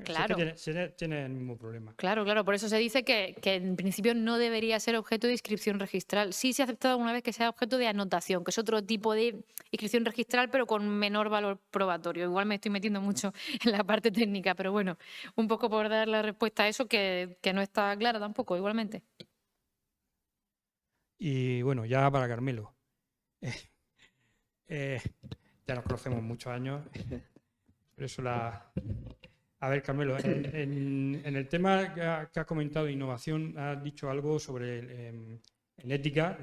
Claro. Es que tiene el mismo problema. Claro. Por eso se dice que en principio no debería ser objeto de inscripción registral. Sí se ha aceptado alguna vez que sea objeto de anotación, que es otro tipo de inscripción registral, pero con menor valor probatorio. Igual me estoy metiendo mucho en la parte técnica, pero bueno, un poco por dar la respuesta a eso que no está clara tampoco, igualmente. Y bueno, ya para Carmelo. ya nos conocemos muchos años. Por eso A ver, Carmelo, en el tema que has comentado de innovación, has dicho algo sobre en ética,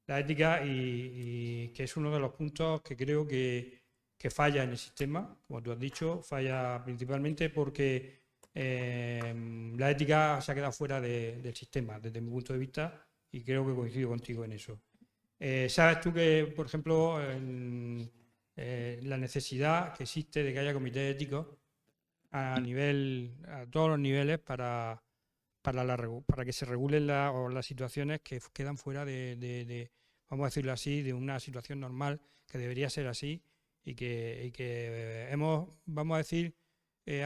la ética y que es uno de los puntos que creo que falla en el sistema, como tú has dicho, falla principalmente porque la ética se ha quedado fuera del sistema, desde mi punto de vista, y creo que coincido contigo en eso. ¿Sabes tú que, por ejemplo, la necesidad que existe de que haya comités éticos a todos los niveles para que se regulen las situaciones que quedan fuera vamos a decirlo así, de una situación normal que debería ser así y que hemos, vamos a decir,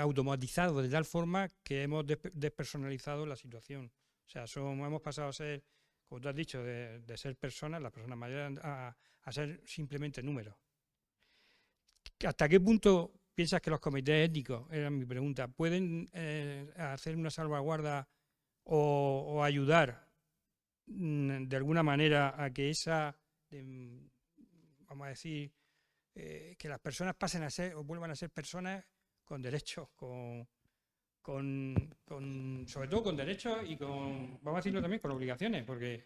automatizado de tal forma que hemos despersonalizado la situación. O sea, hemos pasado a ser, como tú has dicho, de ser personas, las personas mayores, a ser simplemente números. ¿Hasta qué punto piensas que los comités éticos, era mi pregunta, pueden hacer una salvaguarda o ayudar de alguna manera a que vamos a decir, que las personas pasen a ser o vuelvan a ser personas con derechos, sobre todo con derechos y vamos a decirlo también, con obligaciones, porque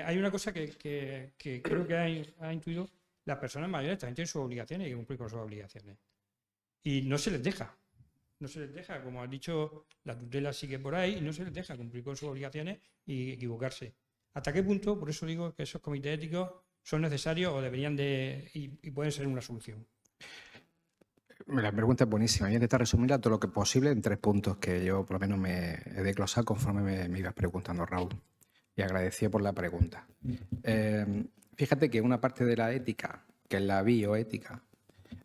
hay una cosa que creo que ha intuido, las personas mayores también tienen sus obligaciones y hay que cumplir con sus obligaciones. Y no se les deja, como has dicho, la tutela sigue por ahí y no se les deja cumplir con sus obligaciones y equivocarse. ¿Hasta qué punto, por eso digo que esos comités éticos son necesarios o deberían y pueden ser una solución? La pregunta es buenísima. Voy a intentar resumirla todo lo que posible en 3 puntos que yo por lo menos me he desglosado conforme me ibas preguntando, Raúl. Y agradecido por la pregunta. Fíjate que una parte de la ética, que es la bioética,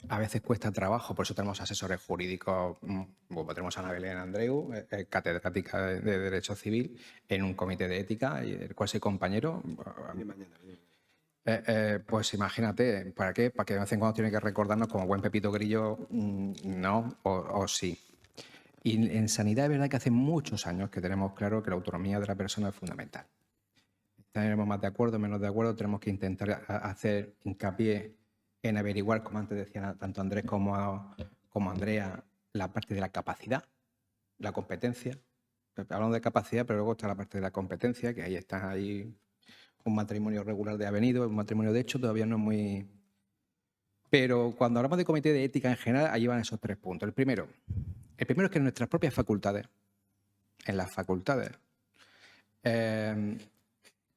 a veces cuesta trabajo, por eso tenemos asesores jurídicos, tenemos a Ana Belén Andreu, catedrática de Derecho Civil, en un comité de ética, y el cual soy compañero. Pues imagínate, ¿para qué? Para que de vez en cuando tiene que recordarnos como buen Pepito Grillo, no o sí. Y en sanidad es verdad que hace muchos años que tenemos claro que la autonomía de la persona es fundamental. Estaremos más de acuerdo, menos de acuerdo, tenemos que intentar hacer hincapié en averiguar, como antes decían tanto Andrés como Andrea, la parte de la capacidad, la competencia. Hablamos de capacidad, pero luego está la parte de la competencia, que ahí está un matrimonio regular de avenido, un matrimonio de hecho, todavía no es muy... Pero cuando hablamos de comité de ética en general, ahí van esos 3 puntos. El primero es que en nuestras propias facultades,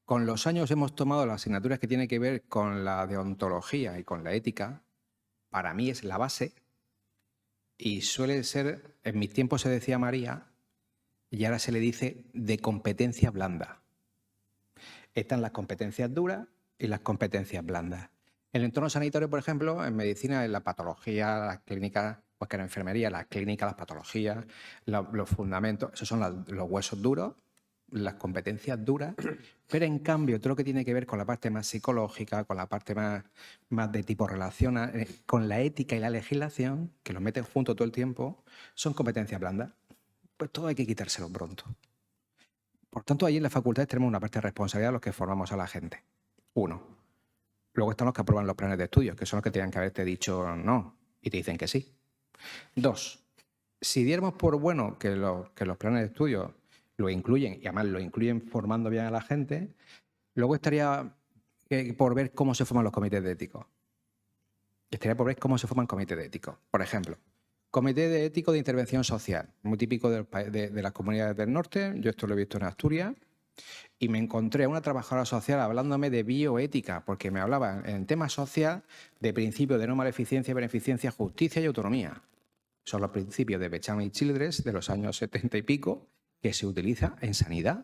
con los años hemos tomado las asignaturas que tienen que ver con la deontología y con la ética. Para mí es la base y suele ser, en mis tiempos se decía María y ahora se le dice de competencia blanda. Están las competencias duras y las competencias blandas. En el entorno sanitario, por ejemplo, en medicina, en la patología, las clínicas, pues que en la enfermería, las clínicas, las patologías, los fundamentos, esos son los huesos duros, las competencias duras, pero en cambio todo lo que tiene que ver con la parte más psicológica, con la parte más de tipo relacional, con la ética y la legislación, que los meten juntos todo el tiempo, son competencias blandas. Pues todo hay que quitárselo pronto. Por tanto, ahí en las facultades tenemos una parte de responsabilidad de los que formamos a la gente. 1. Luego están los que aprueban los planes de estudios, que son los que tenían que haberte dicho no, y te dicen que sí. 2. Si diéramos por bueno que los planes de estudios lo incluyen, y además lo incluyen formando bien a la gente, luego estaría por ver cómo se forman los comités de éticos. Estaría por ver cómo se forman comités de éticos. Por ejemplo, comité de ético de intervención social, muy típico de las comunidades del norte. Yo esto lo he visto en Asturias. Y me encontré a una trabajadora social hablándome de bioética, porque me hablaba en tema social de principios de no maleficencia, beneficencia, justicia y autonomía. Son los principios de Becham y Childress de los años 70 y pico que se utiliza en sanidad.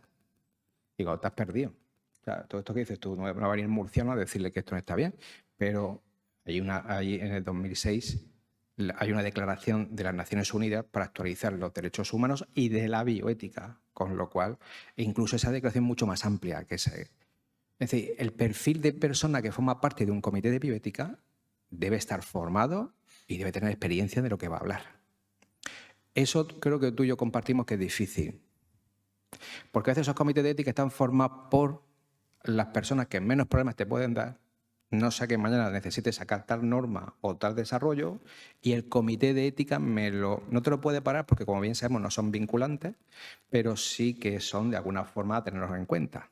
Digo, te has perdido. O sea, todo esto que dices tú, no va a venir murciano a decirle que esto no está bien, pero hay en el 2006 hay una declaración de las Naciones Unidas para actualizar los derechos humanos y de la bioética, con lo cual incluso esa declaración es mucho más amplia que ese. Es decir, el perfil de persona que forma parte de un comité de bioética debe estar formado y debe tener experiencia de lo que va a hablar. Eso creo que tú y yo compartimos que es difícil, porque a veces esos comités de ética están formados por las personas que menos problemas te pueden dar, no sea que mañana necesite sacar tal norma o tal desarrollo y el comité de ética no te lo puede parar porque, como bien sabemos, no son vinculantes, pero sí que son de alguna forma a tenerlos en cuenta.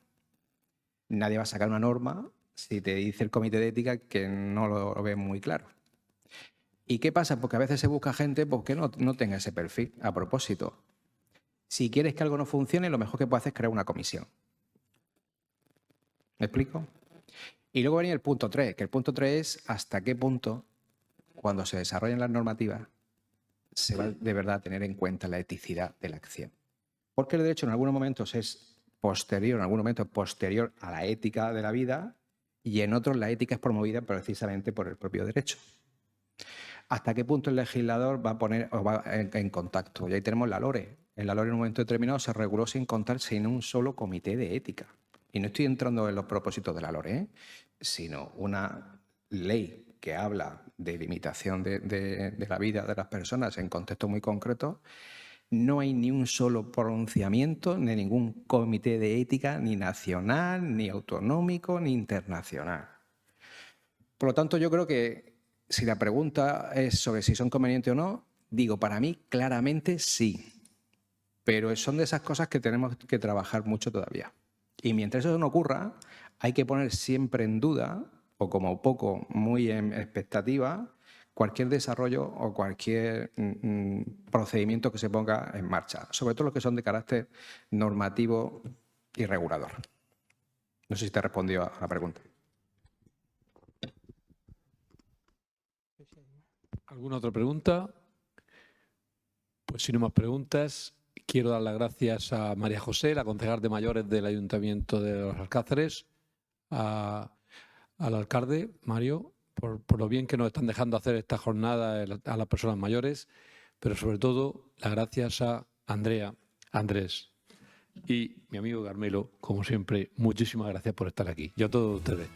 Nadie va a sacar una norma si te dice el comité de ética que no lo ve muy claro. ¿Y qué pasa? Porque a veces se busca gente que no tenga ese perfil. A propósito, si quieres que algo no funcione, lo mejor que puedes hacer es crear una comisión. ¿Me explico? Y luego venía el punto 3, que el punto 3 es hasta qué punto, cuando se desarrollan las normativas, se va de verdad a tener en cuenta la eticidad de la acción. Porque el derecho en algunos momentos es posterior, en algunos momentos posterior a la ética de la vida, y en otros la ética es promovida precisamente por el propio derecho. ¿Hasta qué punto el legislador va a poner o va en contacto? Y ahí tenemos la LORE. En la LORE en un momento determinado se reguló sin contar sin un solo comité de ética. Y no estoy entrando en los propósitos de la LORE, sino una ley que habla de limitación de la vida de las personas en contextos muy concretos. No hay ni un solo pronunciamiento de ningún comité de ética, ni nacional, ni autonómico, ni internacional. Por lo tanto, yo creo que si la pregunta es sobre si son convenientes o no, digo, para mí claramente sí. Pero son de esas cosas que tenemos que trabajar mucho todavía. Y mientras eso no ocurra, hay que poner siempre en duda, o como poco muy en expectativa, cualquier desarrollo o cualquier procedimiento que se ponga en marcha, sobre todo los que son de carácter normativo y regulador. No sé si te he respondido a la pregunta. ¿Alguna otra pregunta? Pues si no más preguntas, quiero dar las gracias a María José, la concejal de mayores del Ayuntamiento de Los Alcázares, al alcalde, Mario, por lo bien que nos están dejando hacer esta jornada a las personas mayores, pero sobre todo las gracias a Andrea, Andrés y mi amigo Carmelo, como siempre, muchísimas gracias por estar aquí. Y a todos ustedes.